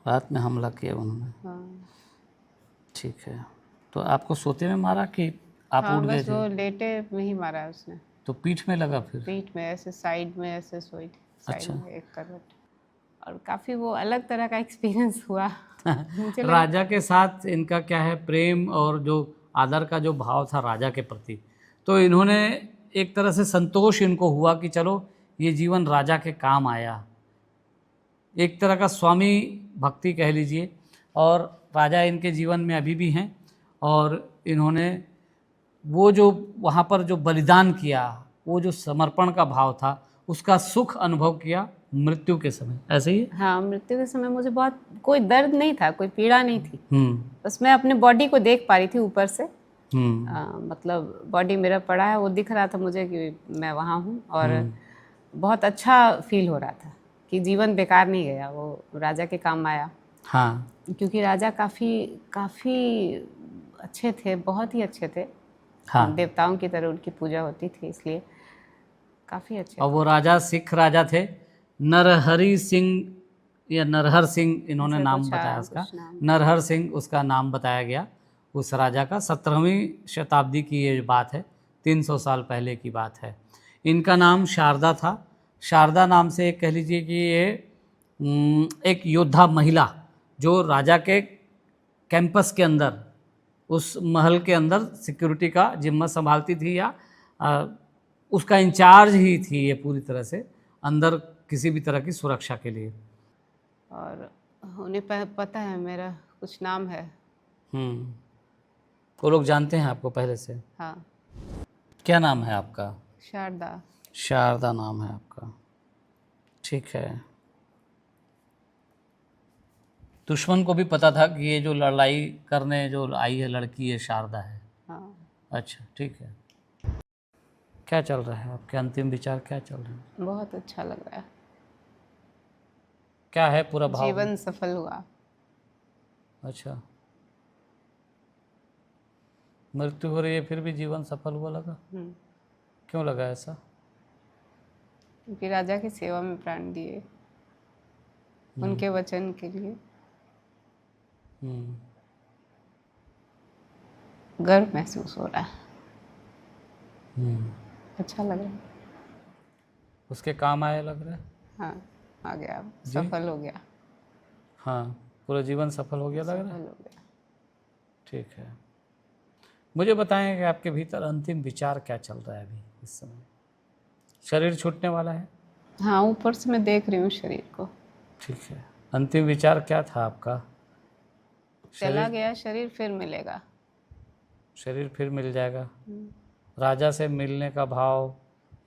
[SPEAKER 1] रात में हमला किया उन्होंने,
[SPEAKER 2] हाँ
[SPEAKER 1] ठीक है। तो आपको सोते में मारा कि आप
[SPEAKER 2] हाँ,
[SPEAKER 1] उठ गए
[SPEAKER 2] बस वो
[SPEAKER 1] थे?
[SPEAKER 2] लेटे में ही मारा है उसने।
[SPEAKER 1] तो पीठ में लगा फिर?
[SPEAKER 2] पीठ में, ऐसे साइड में, ऐसे सोई थी साइड
[SPEAKER 1] अच्छा।
[SPEAKER 2] में एक करवट। और काफ़ी वो अलग तरह का एक्सपीरियंस हुआ मुझे लगा।
[SPEAKER 1] राजा के साथ इनका क्या है, प्रेम और जो आदर का जो भाव था राजा के प्रति, तो इन्होंने एक तरह से संतोष इनको हुआ कि चलो ये जीवन राजा के काम आया, एक तरह का स्वामी भक्ति कह लीजिए। और राजा इनके जीवन में अभी भी हैं, और इन्होंने वो जो वहाँ पर जो बलिदान किया, वो जो समर्पण का भाव था, उसका सुख अनुभव किया मृत्यु के समय, ऐसे ही?
[SPEAKER 2] हाँ, मृत्यु के समय मुझे बहुत, कोई दर्द नहीं था, कोई पीड़ा नहीं थी।
[SPEAKER 1] हम्म
[SPEAKER 2] बस मैं अपने बॉडी को देख पा रही थी ऊपर से।
[SPEAKER 1] हम्म
[SPEAKER 2] मतलब बॉडी मेरा पड़ा है, वो दिख रहा था मुझे कि मैं वहाँ हूँ। और बहुत अच्छा फील हो रहा था कि जीवन बेकार नहीं गया, वो राजा के काम आया।
[SPEAKER 1] हाँ,
[SPEAKER 2] क्योंकि राजा काफ़ी अच्छे थे, बहुत ही अच्छे थे।
[SPEAKER 1] हाँ।
[SPEAKER 2] देवताओं की तरह उनकी पूजा होती थी, इसलिए काफ़ी अच्छे।
[SPEAKER 1] और वो राजा सिख राजा थे, नरहरि सिंह या नरहर सिंह, इन्होंने
[SPEAKER 2] ऐसे
[SPEAKER 1] नाम
[SPEAKER 2] कुछ,
[SPEAKER 1] बताया
[SPEAKER 2] हाँ,
[SPEAKER 1] उसका,
[SPEAKER 2] कुछ नाम।
[SPEAKER 1] नरहर सिंह उसका नाम बताया गया उस राजा का। 17वीं शताब्दी की ये बात है, 300 साल पहले की बात है। इनका नाम शारदा था। शारदा नाम से एक कह लीजिए कि ये एक योद्धा महिला, जो राजा के कैंपस के अंदर, उस महल के अंदर सिक्योरिटी का जिम्मा संभालती थी, या उसका इंचार्ज ही थी ये पूरी तरह से, अंदर किसी भी तरह की सुरक्षा के लिए।
[SPEAKER 2] और उन्हें पता है मेरा कुछ नाम है।
[SPEAKER 1] वो लोग जानते हैं आपको पहले से?
[SPEAKER 2] हाँ,
[SPEAKER 1] क्या नाम है आपका?
[SPEAKER 2] शारदा।
[SPEAKER 1] शारदा नाम है आपका, ठीक है। दुश्मन को भी पता था कि ये जो लड़ाई करने जो आई है लड़की, ये शारदा है?
[SPEAKER 2] हाँ।
[SPEAKER 1] अच्छा, ठीक है। क्या चल रहा है आपके अंतिम विचार, क्या चल रहे हैं?
[SPEAKER 2] बहुत अच्छा लग रहा है।
[SPEAKER 1] क्या है पूरा भाव?
[SPEAKER 2] जीवन सफल हुआ।
[SPEAKER 1] अच्छा, मृत्यु हो रही है फिर भी जीवन सफल हुआ लगा? क्यों लगा ऐसा?
[SPEAKER 2] क्योंकि राजा की सेवा में प्राण दिए, उनके वचन के लिए। गर्व महसूस हो रहा है। अच्छा लग रहा है।
[SPEAKER 1] उसके काम आए लग रहा है?
[SPEAKER 2] हाँ, आ गया,
[SPEAKER 1] जी?
[SPEAKER 2] सफल हो गया।
[SPEAKER 1] हाँ, पूरा जीवन सफल हो गया लग रहा है?
[SPEAKER 2] सफल हो गया।
[SPEAKER 1] ठीक है। मुझे बताएं कि आपके भीतर अंतिम विचार क्या चल रहा है अभी इस समय? शरीर छूटने वाला है?
[SPEAKER 2] हाँ, ऊपर से मैं देख रही हूँ शरीर को।
[SPEAKER 1] ठीक है। अंतिम विचार क्या था आपका?
[SPEAKER 2] चला गया शरीर, फिर मिलेगा।
[SPEAKER 1] शरीर फिर मिल जाएगा। राजा से मिलने का भाव,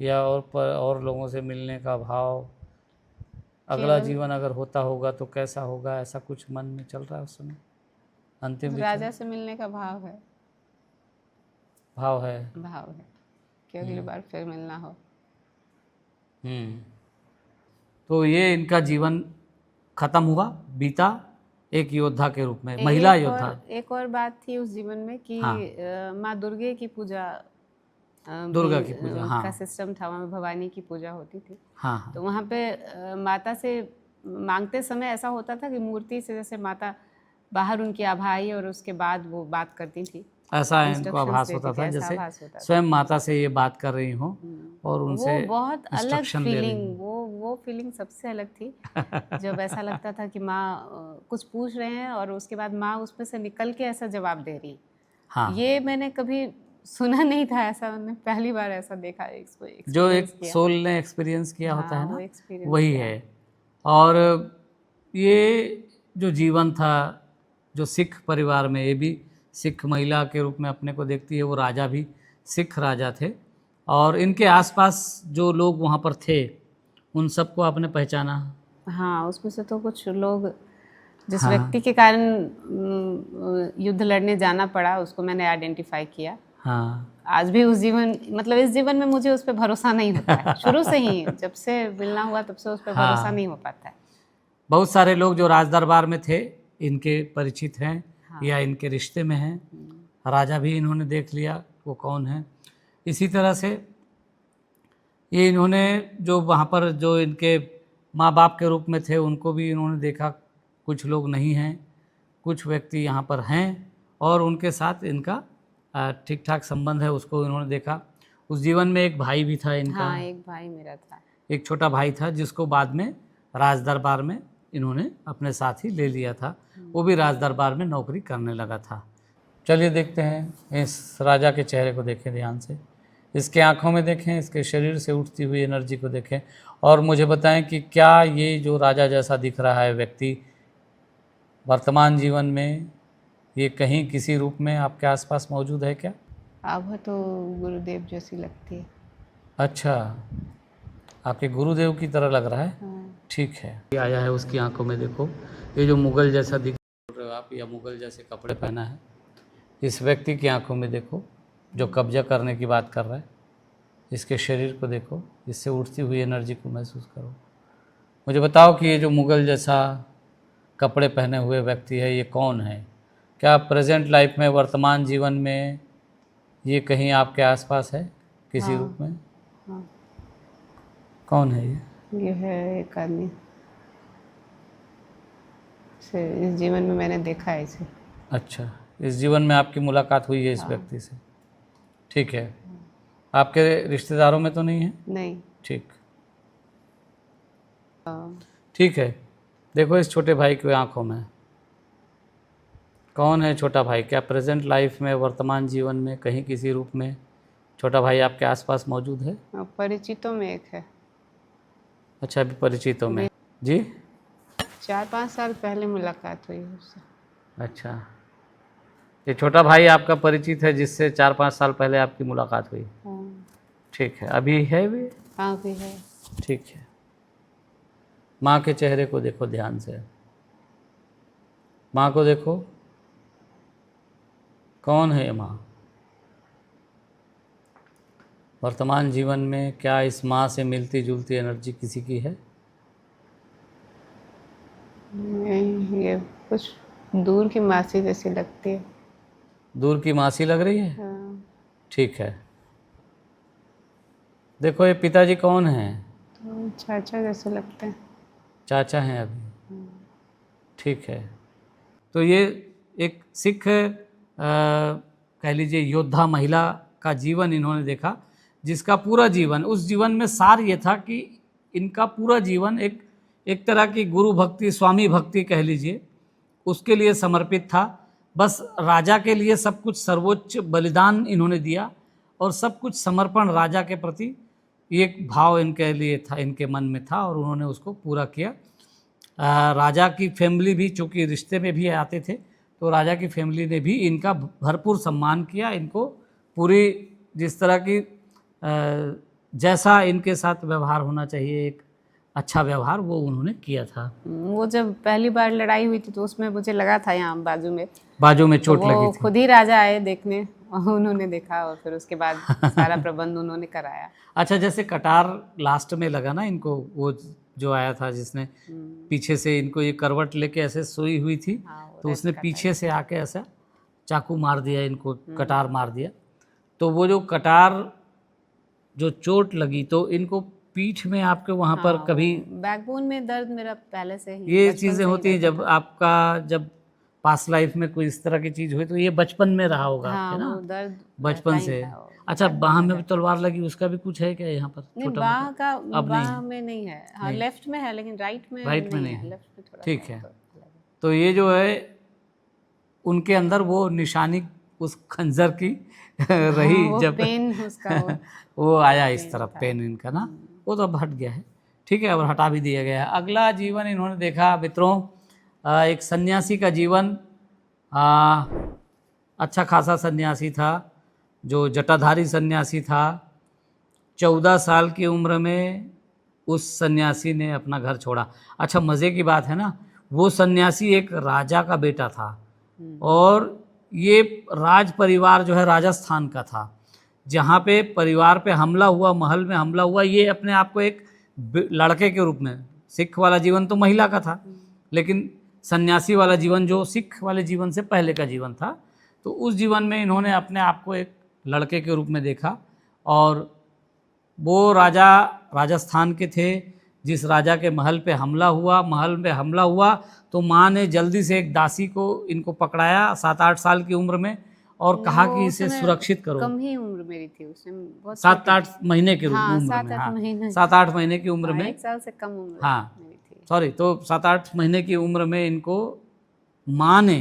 [SPEAKER 1] या और लोगों से मिलने का भाव, अगला जीवन अगर होता होगा तो कैसा होगा, ऐसा कुछ मन में चल रहा है उस समय? अंतिम विचार
[SPEAKER 2] राजा से मिलने का भाव है कि अगली बार फिर मिलना हो।
[SPEAKER 1] तो ये इनका जीवन खत्म हुआ, बीता एक योद्धा के रूप में, महिला योद्धा।
[SPEAKER 2] एक और बात थी उस जीवन में कि
[SPEAKER 1] हाँ।
[SPEAKER 2] माँ दुर्गे की पूजा,
[SPEAKER 1] दुर्गा की पूजा, हाँ,
[SPEAKER 2] का सिस्टम था, वहाँ भवानी की पूजा होती थी।
[SPEAKER 1] हाँ, हाँ।
[SPEAKER 2] तो वहाँ पे माता से मांगते समय ऐसा होता था कि मूर्ति से जैसे माता बाहर उनकी आभा आई और उसके बाद वो बात करती थी,
[SPEAKER 1] ऐसा इनको आभास होता था जैसे स्वयं माता से ये बात कर रही हो और उनसे
[SPEAKER 2] वो बहुत अलग
[SPEAKER 1] इंस्ट्रक्शन ले रही
[SPEAKER 2] फीलिंग, वो फीलिंग सबसे अलग थी। जब ऐसा लगता था कि माँ कुछ पूछ रहे हैं और उसके बाद माँ उसमें से निकल के ऐसा जवाब दे रही।
[SPEAKER 1] हाँ,
[SPEAKER 2] ये मैंने कभी सुना नहीं था ऐसा, मैंने पहली बार ऐसा देखा।
[SPEAKER 1] जो एक सोल ने एक्सपीरियंस किया होता है ना, वही है। और ये जो जीवन था जो सिख परिवार में, ये भी सिख महिला के रूप में अपने को देखती है, वो राजा भी सिख राजा थे और इनके आसपास जो लोग वहाँ पर थे उन सबको आपने पहचाना?
[SPEAKER 2] हाँ, उसमें से तो कुछ लोग जिस व्यक्ति के कारण युद्ध लड़ने जाना पड़ा उसको मैंने आइडेंटिफाई किया।
[SPEAKER 1] हाँ,
[SPEAKER 2] आज भी उस जीवन, मतलब इस जीवन में मुझे उस पर भरोसा नहीं होता है। शुरू से ही जब से मिलना हुआ तब से उस पर भरोसा नहीं हो पाता है।
[SPEAKER 1] बहुत सारे लोग जो राज दरबार में थे इनके परिचित हैं, या इनके रिश्ते में हैं। राजा भी इन्होंने देख लिया वो कौन है। इसी तरह से ये इन्होंने जो वहाँ पर जो इनके माँ बाप के रूप में थे उनको भी इन्होंने देखा। कुछ लोग नहीं हैं, कुछ व्यक्ति यहाँ पर हैं और उनके साथ इनका ठीक ठाक संबंध है, उसको इन्होंने देखा। उस जीवन में एक भाई भी था इनका।
[SPEAKER 2] हाँ, एक भाई मेरा था,
[SPEAKER 1] एक छोटा भाई था जिसको बाद में राज दरबार में इन्होंने अपने साथ ही ले लिया था। वो भी राज दरबार में नौकरी करने लगा था। चलिए देखते हैं, इस राजा के चेहरे को देखें ध्यान से, इसके आंखों में देखें, इसके शरीर से उठती हुई एनर्जी को देखें और मुझे बताएं कि क्या ये जो राजा जैसा दिख रहा है व्यक्ति वर्तमान जीवन में ये कहीं किसी रूप में आपके आसपास मौजूद है क्या?
[SPEAKER 2] आभा तो गुरुदेव जैसी लगती है।
[SPEAKER 1] अच्छा, आपके गुरुदेव की तरह लग रहा है।
[SPEAKER 2] हाँ।
[SPEAKER 1] ठीक है। ये आया है उसकी आंखों में, देखो ये जो मुगल जैसा दिख रहे हो आप, या मुगल जैसे कपड़े पहना है, इस व्यक्ति की आंखों में देखो जो कब्जा करने की बात कर रहा है। इसके शरीर को देखो, इससे उठती हुई एनर्जी को महसूस करो। मुझे बताओ कि ये जो मुगल जैसा कपड़े पहने हुए व्यक्ति है ये कौन है? क्या प्रेजेंट लाइफ में, वर्तमान जीवन में ये कहीं आपके आसपास है किसी रूप में?
[SPEAKER 2] हाँ।
[SPEAKER 1] कौन है ये?
[SPEAKER 2] ये है एक आदमी, इस जीवन में मैंने देखा है इसे।
[SPEAKER 1] अच्छा, इस जीवन में आपकी मुलाकात हुई है इस व्यक्ति से। ठीक है। आपके रिश्तेदारों में तो नहीं है?
[SPEAKER 2] नहीं।
[SPEAKER 1] ठीक, ठीक है। देखो इस छोटे भाई की आंखों में कौन है छोटा भाई? क्या प्रेजेंट लाइफ में, वर्तमान जीवन में कहीं किसी रूप में छोटा भाई आपके आसपास मौजूद है?
[SPEAKER 2] परिचितों में एक है।
[SPEAKER 1] अच्छा, अभी परिचितों में जी?
[SPEAKER 2] 4-5 साल पहले मुलाकात हुई उससे।
[SPEAKER 1] अच्छा, ये छोटा भाई आपका परिचित है जिससे 4-5 साल पहले आपकी मुलाकात हुई?
[SPEAKER 2] हाँ।
[SPEAKER 1] ठीक है। अभी है भी?
[SPEAKER 2] हाँ, भी है।
[SPEAKER 1] ठीक है। माँ के चेहरे को देखो ध्यान से, माँ को देखो, कौन है माँ? वर्तमान जीवन में क्या इस माँ से मिलती जुलती एनर्जी किसी की है?
[SPEAKER 2] नहीं, ये कुछ दूर की मासी जैसी लगती है।
[SPEAKER 1] दूर की मासी लग रही है?
[SPEAKER 2] हाँ।
[SPEAKER 1] ठीक है। देखो ये पिताजी कौन हैं?
[SPEAKER 2] तो चाचा जैसे लगते हैं।
[SPEAKER 1] चाचा हैं अभी। ठीक है। तो ये एक सिख कह लीजिए योद्धा महिला का जीवन इन्होंने देखा, जिसका पूरा जीवन, उस जीवन में सार ये था कि इनका पूरा जीवन एक तरह की गुरु भक्ति, स्वामी भक्ति कह लीजिए, उसके लिए समर्पित था। बस राजा के लिए सब कुछ सर्वोच्च बलिदान इन्होंने दिया और सब कुछ समर्पण राजा के प्रति एक भाव इनके लिए था, इनके मन में था और उन्होंने उसको पूरा किया। राजा की फैमिली भी चूँकि रिश्ते में भी आते थे, तो राजा की फैमिली ने भी इनका भरपूर सम्मान किया। इनको पूरी जिस तरह की जैसा इनके साथ व्यवहार होना चाहिए एक अच्छा व्यवहार वो उन्होंने किया था।
[SPEAKER 2] वो जब पहली बार लड़ाई हुई थी तो उसमें मुझे लगा था यहाँ
[SPEAKER 1] बाजू में
[SPEAKER 2] तो
[SPEAKER 1] चोट लगी
[SPEAKER 2] वो
[SPEAKER 1] थी।
[SPEAKER 2] खुद ही राजा आए देखने और उन्होंने देखा और फिर उसके बाद सारा प्रबंध उन्होंने कराया।
[SPEAKER 1] अच्छा, जैसे कटार लास्ट में लगा ना इनको, वो जो आया था जिसने पीछे से इनको ये करवट लेके ऐसे सोई हुई थी,
[SPEAKER 2] हाँ, वो
[SPEAKER 1] तो
[SPEAKER 2] रेड
[SPEAKER 1] उसने
[SPEAKER 2] कटार।
[SPEAKER 1] पीछे से आके ऐसा चाकू मार दिया इनको, कटार मार दिया। तो वो जो कटार जो चोट लगी तो इनको पीठ में आपके वहाँ पर
[SPEAKER 2] हाँ,
[SPEAKER 1] कभी
[SPEAKER 2] बैकबोन में दर्द मेरा पहले से ही
[SPEAKER 1] ये
[SPEAKER 2] बचपन
[SPEAKER 1] चीज़ें
[SPEAKER 2] से ही
[SPEAKER 1] होती हैं
[SPEAKER 2] रहता
[SPEAKER 1] जब
[SPEAKER 2] था।
[SPEAKER 1] आपका जब पास्ट लाइफ में कोई इस तरह की चीज़ हुई तो ये बचपन में रहा होगा
[SPEAKER 2] हाँ,
[SPEAKER 1] आपके ना,
[SPEAKER 2] वो दर्द
[SPEAKER 1] बचपन
[SPEAKER 2] रहता ही
[SPEAKER 1] से।
[SPEAKER 2] था, वो
[SPEAKER 1] अच्छा,
[SPEAKER 2] backbone
[SPEAKER 1] बाह
[SPEAKER 2] में
[SPEAKER 1] में भी
[SPEAKER 2] दर्द।
[SPEAKER 1] तलवार लगी, उसका भी कुछ है क्या यहाँ पर
[SPEAKER 2] नहीं,
[SPEAKER 1] छोटा
[SPEAKER 2] बाह
[SPEAKER 1] मोटा?
[SPEAKER 2] का
[SPEAKER 1] अब नहीं
[SPEAKER 2] बाह
[SPEAKER 1] है,
[SPEAKER 2] में नहीं है, हाँ
[SPEAKER 1] नहीं,
[SPEAKER 2] लेफ्ट में है लेकिन राइट में
[SPEAKER 1] राइट में
[SPEAKER 2] नहीं
[SPEAKER 1] नहीं
[SPEAKER 2] है,
[SPEAKER 1] है।
[SPEAKER 2] लेफ्ट में थोड़ा
[SPEAKER 1] ठीक
[SPEAKER 2] सा
[SPEAKER 1] है।
[SPEAKER 2] तो अलग है।
[SPEAKER 1] तो ये जो है उनके अंदर वो निशानी उस खंजर की
[SPEAKER 2] हाँ,
[SPEAKER 1] रही
[SPEAKER 2] वो
[SPEAKER 1] जब
[SPEAKER 2] पेन उसका
[SPEAKER 1] वो आया इस
[SPEAKER 2] पेन
[SPEAKER 1] तरफ
[SPEAKER 2] था।
[SPEAKER 1] पेन इनका ना, वो तो अब हट गया है। ठीक है, अब हटा भी दिया गया है। अगला जीवन इन्होंने देखा मित्रों, एक सन्यासी का जीवन। अच्छा खासा सन्यासी था, जो जटाधारी सन्यासी था। 14 साल की उम्र में उस सन्यासी ने अपना घर छोड़ा। अच्छा, मज़े की बात है ना, वो सन्यासी एक राजा का बेटा था और ये राज परिवार जो है राजस्थान का था, जहाँ पे परिवार पे हमला हुआ, महल में हमला हुआ। ये अपने आप को एक लड़के के रूप में, सिख वाला जीवन तो महिला का था, लेकिन सन्यासी वाला जीवन जो सिख वाले जीवन से पहले का जीवन था, तो उस जीवन में इन्होंने अपने आप को एक लड़के के रूप में देखा। और वो राजा राजस्थान के थे, जिस राजा के महल पे हमला हुआ, महल में हमला हुआ तो माँ ने जल्दी से एक दासी को इनको पकड़ाया 7-8 साल की उम्र में और कहा कि
[SPEAKER 2] वो
[SPEAKER 1] इसे
[SPEAKER 2] समय
[SPEAKER 1] सुरक्षित करो।
[SPEAKER 2] कम ही उम्र मेरी थी उसमें, बहुत
[SPEAKER 1] 7-8
[SPEAKER 2] छोटी थी।
[SPEAKER 1] महीने की
[SPEAKER 2] हाँ,
[SPEAKER 1] उम्र में,
[SPEAKER 2] 7-8
[SPEAKER 1] हाँ,
[SPEAKER 2] महीने
[SPEAKER 1] 7-8 महीने की उम्र
[SPEAKER 2] हाँ,
[SPEAKER 1] में,
[SPEAKER 2] 1 साल से कम उम्र
[SPEAKER 1] हाँ
[SPEAKER 2] मेरी थी।
[SPEAKER 1] सॉरी, तो 7-8 महीने की उम्र में इनको माँ ने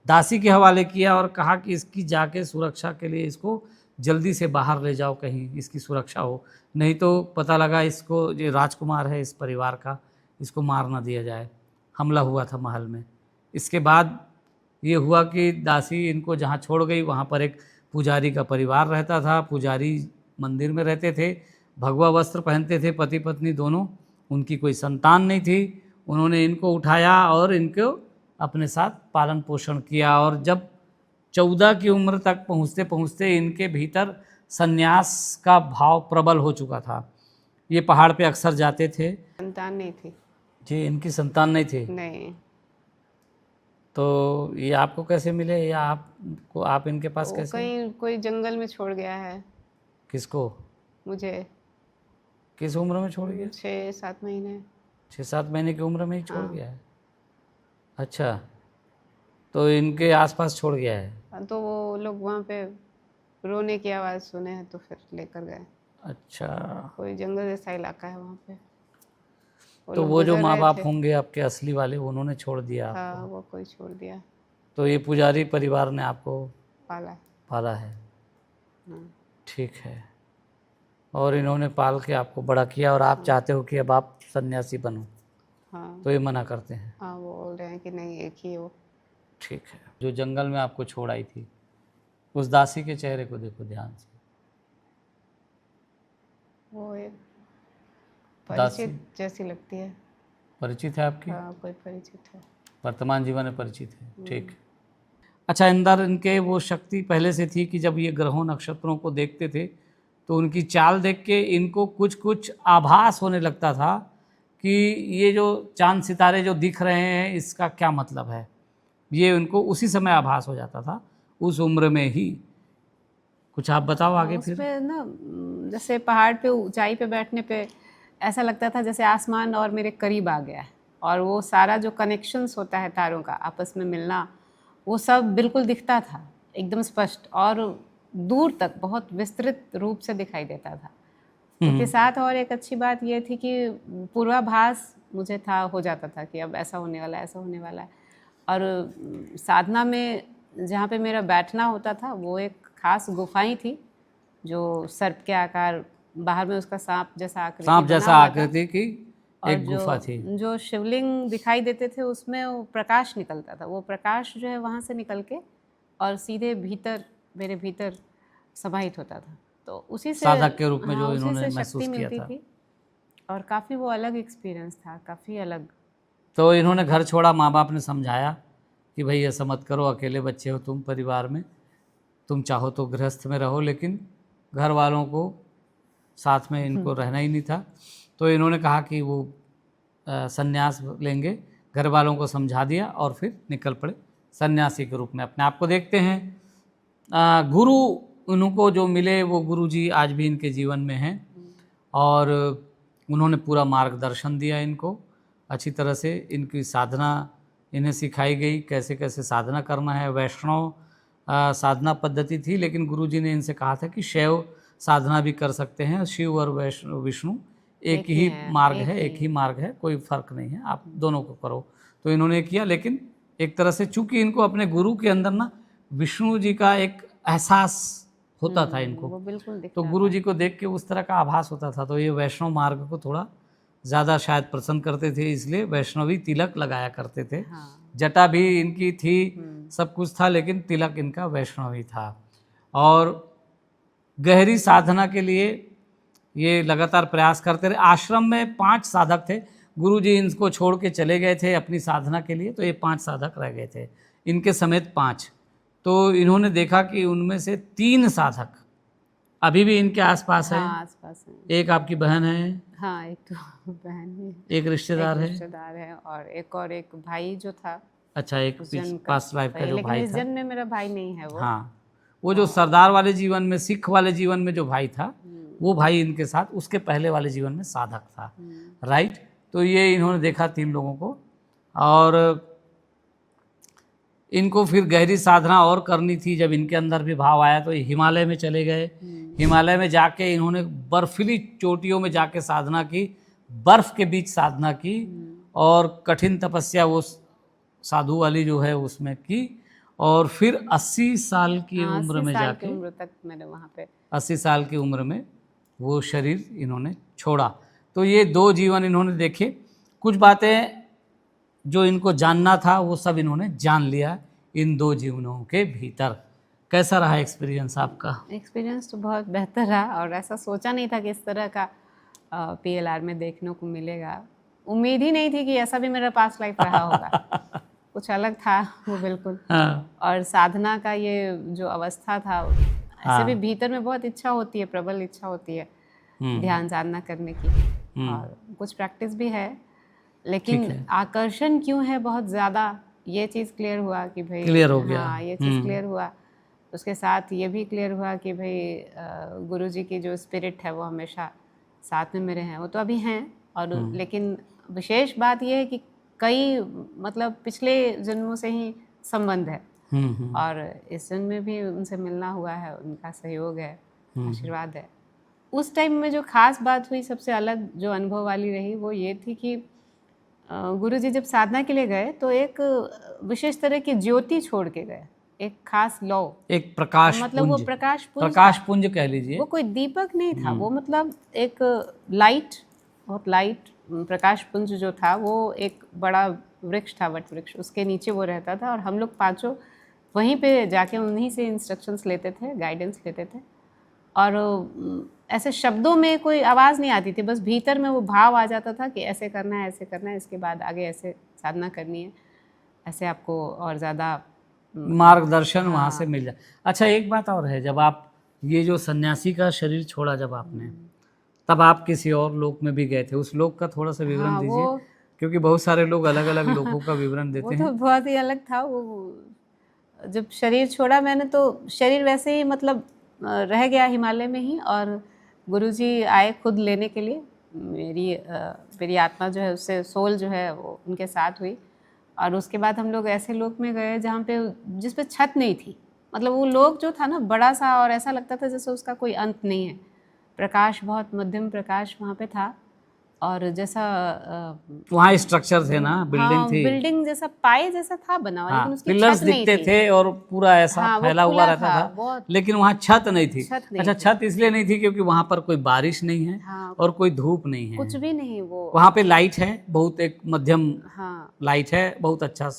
[SPEAKER 1] दासी के हवाले किया और कहा कि इसकी जाके सुरक्षा के लिए इसको जल्दी से बाहर ले जाओ, कहीं इसकी सुरक्षा हो, नहीं तो पता लगा इसको, ये राजकुमार है इस परिवार का, इसको मार ना दिया जाए। हमला हुआ था महल में। इसके बाद ये हुआ कि दासी इनको जहाँ छोड़ गई वहाँ पर एक पुजारी का परिवार रहता था। पुजारी मंदिर में रहते थे, भगवा वस्त्र पहनते थे, पति पत्नी दोनों। उनकी कोई संतान नहीं थी। उन्होंने इनको उठाया और इनको अपने साथ पालन पोषण किया और जब 14 की उम्र तक पहुँचते पहुँचते इनके भीतर संन्यास का भाव प्रबल हो चुका था। ये पहाड़ पे अक्सर जाते थे।
[SPEAKER 2] संतान नहीं थी।
[SPEAKER 1] जी, इनकी संतान नहीं थी।
[SPEAKER 2] नहीं,
[SPEAKER 1] तो ये आपको कैसे मिले, या आपको, आप इनके पास
[SPEAKER 2] वो
[SPEAKER 1] कैसे?
[SPEAKER 2] कहीं कोई जंगल में छोड़ गया है
[SPEAKER 1] किसको?
[SPEAKER 2] मुझे,
[SPEAKER 1] किस उम्र में छोड़ गया?
[SPEAKER 2] 6-7 महीने।
[SPEAKER 1] 6-7 महीने की उम्र में ही छोड़
[SPEAKER 2] हाँ।
[SPEAKER 1] गया है। अच्छा, तो इनके आसपास छोड़ गया है।
[SPEAKER 2] तो वो लोग वहाँ पे रोने की आवाज़ सुने हैं तो फिर लेकर गए।
[SPEAKER 1] अच्छा,
[SPEAKER 2] कोई जंगल जैसा इलाका है वहाँ पे,
[SPEAKER 1] तो
[SPEAKER 2] लोग
[SPEAKER 1] वो जो
[SPEAKER 2] गुजर
[SPEAKER 1] माँ
[SPEAKER 2] रहे
[SPEAKER 1] बाप
[SPEAKER 2] थे।
[SPEAKER 1] होंगे आपके असली वाले, उन्होंने छोड़ दिया
[SPEAKER 2] हाँ,
[SPEAKER 1] आपको।
[SPEAKER 2] वो कोई छोड़ दिया,
[SPEAKER 1] तो ये पुजारी परिवार ने आपको
[SPEAKER 2] पाला।
[SPEAKER 1] पाला है।
[SPEAKER 2] हाँ,
[SPEAKER 1] ठीक है। और इन्होंने पाल के आपको बड़ा किया और आप चाहते हो कि अब आप सन्यासी बनो,
[SPEAKER 2] हाँ,
[SPEAKER 1] तो ये मना करते हैं।
[SPEAKER 2] हाँ, वो बोल रहे हैं कि नहीं, एक ही हो।
[SPEAKER 1] ठीक है। जो जंगल में आपको छोड़ आई थी, उस दासी के चेहरे को देखो ध्यान से।
[SPEAKER 2] वो एक
[SPEAKER 1] दासी
[SPEAKER 2] परिचित जैसी लगती है।
[SPEAKER 1] परिचित है आपकी?
[SPEAKER 2] हाँ, कोई परिचित है।
[SPEAKER 1] वर्तमान जीवन में परिचित है। ठीक। अच्छा, अंदर इनके वो शक्ति पहले से थी कि जब ये ग्रहों नक्षत्रों को देखते थे तो उनकी चाल देख के इनको कुछ कुछ आभास होने लगता था कि ये जो चांद सितारे जो दिख रहे हैं इसका क्या मतलब है। ये उनको उसी समय आभास हो जाता था, उस उम्र में ही। कुछ आप बताओ आगे फिर।
[SPEAKER 2] उसमें ना जैसे पहाड़ पे ऊंचाई पे बैठने पे ऐसा लगता था जैसे आसमान और मेरे करीब आ गया है, और वो सारा जो कनेक्शंस होता है तारों का आपस में मिलना, वो सब बिल्कुल दिखता था, एकदम स्पष्ट और दूर तक बहुत विस्तृत रूप से दिखाई देता था। इसके साथ और एक अच्छी बात ये थी कि पूर्वाभास मुझे था, हो जाता था कि अब ऐसा होने वाला है, ऐसा होने वाला है। और साधना में जहाँ पे मेरा बैठना होता था वो एक खास गुफाई थी जो सर्प के आकार, बाहर में उसका सांप जैसा
[SPEAKER 1] आकृति की
[SPEAKER 2] और
[SPEAKER 1] एक गुफा थी।
[SPEAKER 2] जो शिवलिंग दिखाई देते थे उसमें वो प्रकाश निकलता था। वो प्रकाश जो है वहाँ से निकल के और सीधे भीतर, मेरे भीतर समाहित होता था। तो उसी से
[SPEAKER 1] साधक के रूप में
[SPEAKER 2] हाँ,
[SPEAKER 1] जो
[SPEAKER 2] उसी
[SPEAKER 1] इन्होंने
[SPEAKER 2] से
[SPEAKER 1] महसूस
[SPEAKER 2] शक्ति
[SPEAKER 1] किया
[SPEAKER 2] मिलती
[SPEAKER 1] था।
[SPEAKER 2] थी। और काफ़ी वो अलग एक्सपीरियंस था, काफ़ी अलग।
[SPEAKER 1] तो इन्होंने घर छोड़ा, माँ बाप ने समझाया कि भाई ऐसा मत करो, अकेले बच्चे हो तुम परिवार में, तुम चाहो तो गृहस्थ में रहो, लेकिन घर वालों को साथ में इनको रहना ही नहीं था। तो इन्होंने कहा कि वो संन्यास लेंगे, घर वालों को समझा दिया और फिर निकल पड़े सन्यासी के रूप में अपने आप को देखते हैं। गुरु उनको जो मिले वो गुरु जी आज भी इनके जीवन में हैं और उन्होंने पूरा मार्गदर्शन दिया इनको अच्छी तरह से। इनकी साधना इन्हें सिखाई गई, कैसे कैसे साधना करना है। वैष्णव साधना पद्धति थी, लेकिन गुरुजी ने इनसे कहा था कि शैव साधना भी कर सकते हैं, शिव और विष्णु एक ही मार्ग है, एक ही मार्ग है, कोई फर्क नहीं है, आप दोनों को करो। तो इन्होंने किया, लेकिन एक तरह से चूंकि इनको अपने गुरु के अंदर ना विष्णु जी का एक एहसास होता था इनको,
[SPEAKER 2] वो बिल्कुल
[SPEAKER 1] तो गुरु जी को देख के उस तरह का आभास होता था। तो ये वैष्णव मार्ग को थोड़ा ज़्यादा शायद पसंद करते थे, इसलिए वैष्णवी तिलक लगाया करते थे। जटा भी इनकी थी, सब कुछ था, लेकिन तिलक इनका वैष्णवी था। और गहरी साधना के लिए ये लगातार प्रयास करते रहे। आश्रम में 5 साधक थे, गुरुजी इनको छोड़ के चले गए थे अपनी साधना के लिए, तो ये 5 साधक रह गए थे, इनके समेत 5। तो इन्होंने देखा कि उनमें से 3 साधक अभी भी इनके आसपास हैं।
[SPEAKER 2] आसपास हैं।
[SPEAKER 1] एक आपकी बहन है,
[SPEAKER 2] हाँ एक तो बहन है,
[SPEAKER 1] एक रिश्तेदार
[SPEAKER 2] है और एक भाई जो था।
[SPEAKER 1] अच्छा, एक पास्ट लाइफ का जो
[SPEAKER 2] लेकिन
[SPEAKER 1] भाई
[SPEAKER 2] इस
[SPEAKER 1] था।
[SPEAKER 2] जन्म में मेरा भाई नहीं है वो।
[SPEAKER 1] हाँ, वो जो सरदार वाले जीवन में, सिख वाले जीवन में जो भाई था, वो भाई इनके साथ उसके पहले वाले जीवन में साधक था, राइट। तो ये इन्होंने देखा 3 लोगों को, और इनको फिर गहरी साधना और करनी थी। जब इनके अंदर भी भाव आया तो हिमालय में चले गए। हिमालय में जाके इन्होंने बर्फीली चोटियों में जाके साधना की, बर्फ़ के बीच साधना की, और कठिन तपस्या वो साधु वाली जो है उसमें की। और फिर 80 साल की उम्र में जाके,
[SPEAKER 2] 80 उम्र तक मैंने वहाँ पे
[SPEAKER 1] 80 साल की उम्र में वो शरीर इन्होंने छोड़ा। तो ये 2 जीवन इन्होंने देखे। कुछ बातें जो इनको जानना था वो सब इन्होंने जान लिया इन 2 जीवनों के भीतर। कैसा रहा एक्सपीरियंस आपका?
[SPEAKER 2] एक्सपीरियंस तो बहुत बेहतर रहा, और ऐसा सोचा नहीं था कि इस तरह का PLR में देखने को मिलेगा। उम्मीद ही नहीं थी कि ऐसा भी मेरा पास्ट लाइफ रहा होगा। कुछ अलग था वो बिल्कुल।
[SPEAKER 1] हाँ।
[SPEAKER 2] और साधना का ये जो अवस्था था, ऐसे भी भीतर में बहुत इच्छा होती है, प्रबल इच्छा होती है ध्यान साधना करने की, और कुछ प्रैक्टिस भी है, लेकिन आकर्षण क्यों है बहुत ज़्यादा, ये चीज़ क्लियर हुआ कि भाई
[SPEAKER 1] क्लियर हो गया।
[SPEAKER 2] हाँ, ये चीज़ क्लियर हुआ। उसके साथ ये भी क्लियर हुआ कि भाई गुरुजी की जो स्पिरिट है वो हमेशा साथ में मेरे हैं, वो तो अभी हैं, और लेकिन विशेष बात ये है कि कई मतलब पिछले जन्मों से ही संबंध है, और इस जन्म में भी उनसे मिलना हुआ है, उनका सहयोग है, आशीर्वाद है। उस टाइम में जो खास बात हुई, सबसे अलग जो अनुभव वाली रही, वो ये थी कि गुरुजी जब साधना के लिए गए तो एक विशेष तरह की ज्योति छोड़ के गए, एक खास लौ, एक प्रकाश, मतलब वो प्रकाश पुंज कह लीजिए। वो कोई दीपक नहीं था, वो मतलब एक लाइट, बहुत लाइट प्रकाश पुंज जो था, वो एक बड़ा वृक्ष था, वट वृक्ष, उसके नीचे वो रहता था, और हम लोग 5 वहीं पे जाके उन्हीं से इंस्ट्रक्शंस लेते थे, गाइडेंस लेते थे। और ऐसे शब्दों में कोई आवाज़ नहीं आती थी, बस भीतर में वो भाव आ जाता था कि ऐसे करना है, ऐसे करना है, इसके बाद आगे ऐसे साधना करनी है, ऐसे आपको और ज़्यादा मार्गदर्शन वहाँ से मिल जाए। अच्छा, एक बात और है, जब आप ये जो सन्यासी का शरीर छोड़ा जब आपने, तब आप किसी और लोक में भी गए थे, उस लोक का थोड़ा सा विवरण दीजिए, क्योंकि बहुत सारे लोग अलग अलग लोगों का विवरण देते हैं। वो तो बहुत ही अलग था। वो जब शरीर छोड़ा मैंने, तो शरीर वैसे ही मतलब रह गया हिमालय में ही, और गुरुजी आए खुद लेने के लिए। मेरी आत्मा जो है, उससे सोल जो है वो उनके साथ हुई, और उसके बाद हम लोग ऐसे लोक में गए जहाँ पे, जिस पे छत नहीं थी, मतलब वो लोक जो था ना बड़ा सा, और ऐसा लगता था जैसे उसका कोई अंत नहीं है। प्रकाश, बहुत मध्यम प्रकाश वहाँ पे था, और जैसा वहाँ स्ट्रक्चर थे ना, बिल्डिंग थी, बिल्डिंग जैसा पाए जैसा था बना हुआ, लेकिन उसकी पिलर्स दिखते थे और पूरा ऐसा फैला हुआ रहता था, लेकिन वहाँ छत नहीं थी। अच्छा, छत इसलिए नहीं थी क्योंकि वहाँ पर कोई बारिश नहीं है, और कोई धूप नहीं है, कुछ भी नहीं। वो वहाँ पे लाइट है, बहुत एक मध्यम लाइट है, बहुत अच्छा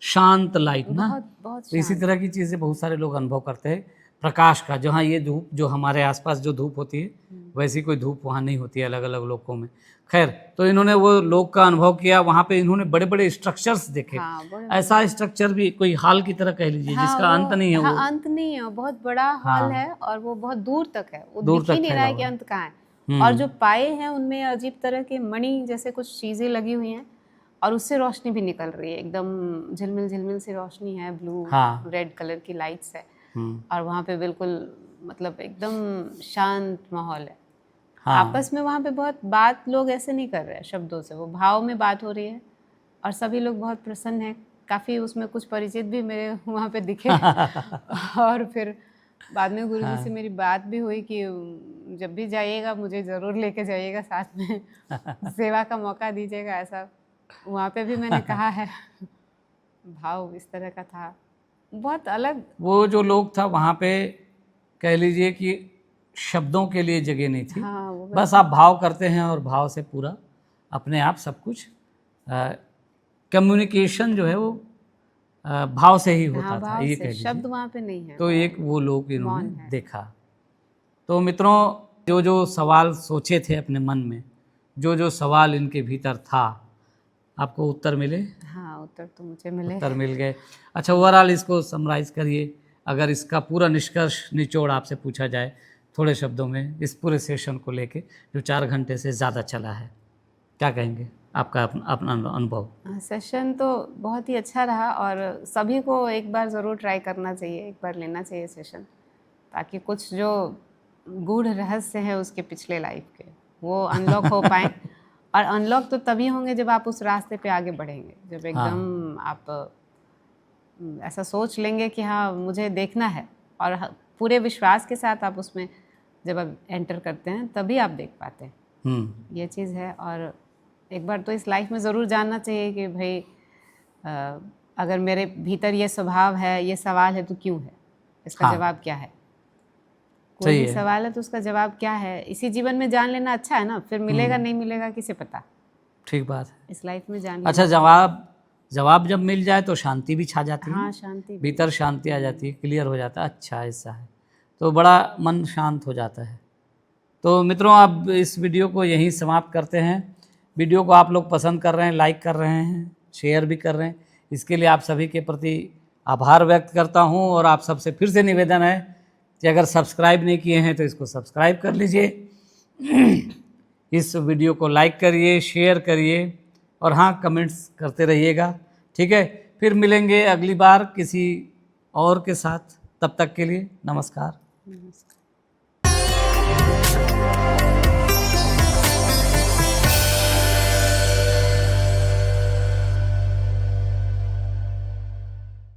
[SPEAKER 2] शांत लाइट ना, बहुत इसी तरह की चीजें बहुत सारे लोग अनुभव करते हैं।
[SPEAKER 1] प्रकाश का, जहाँ ये धूप जो हमारे आसपास जो धूप होती है वैसी कोई धूप वहाँ नहीं होती है अलग अलग लोकों में। खैर, तो इन्होंने वो लोक का अनुभव किया, वहाँ पे इन्होंने बड़े बड़े स्ट्रक्चर्स देखे।
[SPEAKER 2] हाँ, बड़े
[SPEAKER 1] ऐसा स्ट्रक्चर भी कोई हॉल की तरह कह लीजिए,
[SPEAKER 2] हाँ,
[SPEAKER 1] जिसका अंत नहीं है। वो
[SPEAKER 2] हाँ, अंत नहीं है, बहुत बड़ा हॉल है और वो बहुत दूर तक है, वो
[SPEAKER 1] दूर
[SPEAKER 2] दिख ही
[SPEAKER 1] तक
[SPEAKER 2] नहीं रहा है कि अंत कहाँ है। और जो पाए हैं उनमें अजीब तरह के मणि जैसे कुछ चीजें लगी हुई हैं और उससे रोशनी भी निकल रही है, एकदम झिलमिल झिलमिल सी रोशनी है, ब्लू रेड कलर की लाइट्स है। और वहाँ पे बिल्कुल मतलब एकदम शांत माहौल है। आपस में वहाँ पे बहुत बात लोग ऐसे नहीं कर रहे हैं शब्दों से, वो भाव में बात हो रही है और सभी लोग बहुत प्रसन्न हैं। काफ़ी उसमें कुछ परिचित भी मेरे वहाँ पे दिखे और फिर बाद में गुरुजी से मेरी बात भी हुई कि जब भी जाइएगा मुझे ज़रूर लेके जाइएगा साथ में, सेवा का मौका दीजिएगा, ऐसा वहाँ पे भी मैंने कहा है। भाव इस तरह का था, बहुत अलग।
[SPEAKER 1] वो जो लोग था वहाँ पे कह लीजिए कि शब्दों के लिए जगह नहीं थी।
[SPEAKER 2] हाँ, वो
[SPEAKER 1] बस आप भाव करते हैं और भाव से पूरा अपने आप सब कुछ कम्युनिकेशन जो है वो भाव से ही होता था, ये कह लीजिए।
[SPEAKER 2] शब्द वहाँ पे नहीं है।
[SPEAKER 1] तो एक वो लोग इन्होंने देखा। तो मित्रों, जो जो सवाल सोचे थे अपने मन में, जो जो सवाल इनके भीतर था, आपको उत्तर मिले?
[SPEAKER 2] हाँ, उत्तर तो मुझे मिले,
[SPEAKER 1] उत्तर मिल गए। अच्छा, ओवरऑल इसको समराइज करिए, अगर इसका पूरा निष्कर्ष निचोड़ आपसे पूछा जाए थोड़े शब्दों में, इस पूरे सेशन को लेके जो 4 घंटे से ज़्यादा चला है, क्या कहेंगे? आपका अपना अनुभव।
[SPEAKER 2] सेशन तो बहुत ही अच्छा रहा और सभी को एक बार ज़रूर ट्राई करना चाहिए, एक बार लेना चाहिए सेशन, ताकि कुछ जो गूढ़ रहस्य है उसके पिछले लाइफ के वो अनलॉक हो पाए। और अनलॉक तो तभी होंगे जब आप उस रास्ते पे आगे बढ़ेंगे, जब एकदम आप ऐसा सोच लेंगे कि हाँ मुझे देखना है, और पूरे विश्वास के साथ आप उसमें जब आप एंटर करते हैं तभी आप देख पाते हैं। ये चीज़ है। और एक बार तो इस लाइफ में ज़रूर जानना चाहिए कि भाई अगर मेरे भीतर ये स्वभाव है, ये सवाल है तो क्यों है, इसका जवाब क्या है। कोई भी सवाल है तो उसका जवाब क्या है, इसी जीवन में जान लेना अच्छा है ना, फिर मिलेगा नहीं मिलेगा किसे पता।
[SPEAKER 1] ठीक बात है,
[SPEAKER 2] इस लाइफ में जान।
[SPEAKER 1] अच्छा, जवाब जब मिल जाए तो शांति भी छा जाती है।
[SPEAKER 2] हाँ, शांति,
[SPEAKER 1] भीतर शांति आ जाती है, क्लियर हो जाता है, अच्छा ऐसा है, तो बड़ा मन शांत हो जाता है। तो मित्रों, अब इस वीडियो को यहीं समाप्त करते हैं। वीडियो को आप लोग पसंद कर रहे हैं, लाइक कर रहे हैं, शेयर भी कर रहे हैं, इसके लिए आप सभी के प्रति आभार व्यक्त करता हूं। और आप सबसे फिर से निवेदन है कि अगर सब्सक्राइब नहीं किए हैं तो इसको सब्सक्राइब कर लीजिए, इस वीडियो को लाइक करिए, शेयर करिए और हाँ, कमेंट्स करते रहिएगा। ठीक है, फिर मिलेंगे अगली बार किसी और के साथ। तब तक के लिए नमस्कार।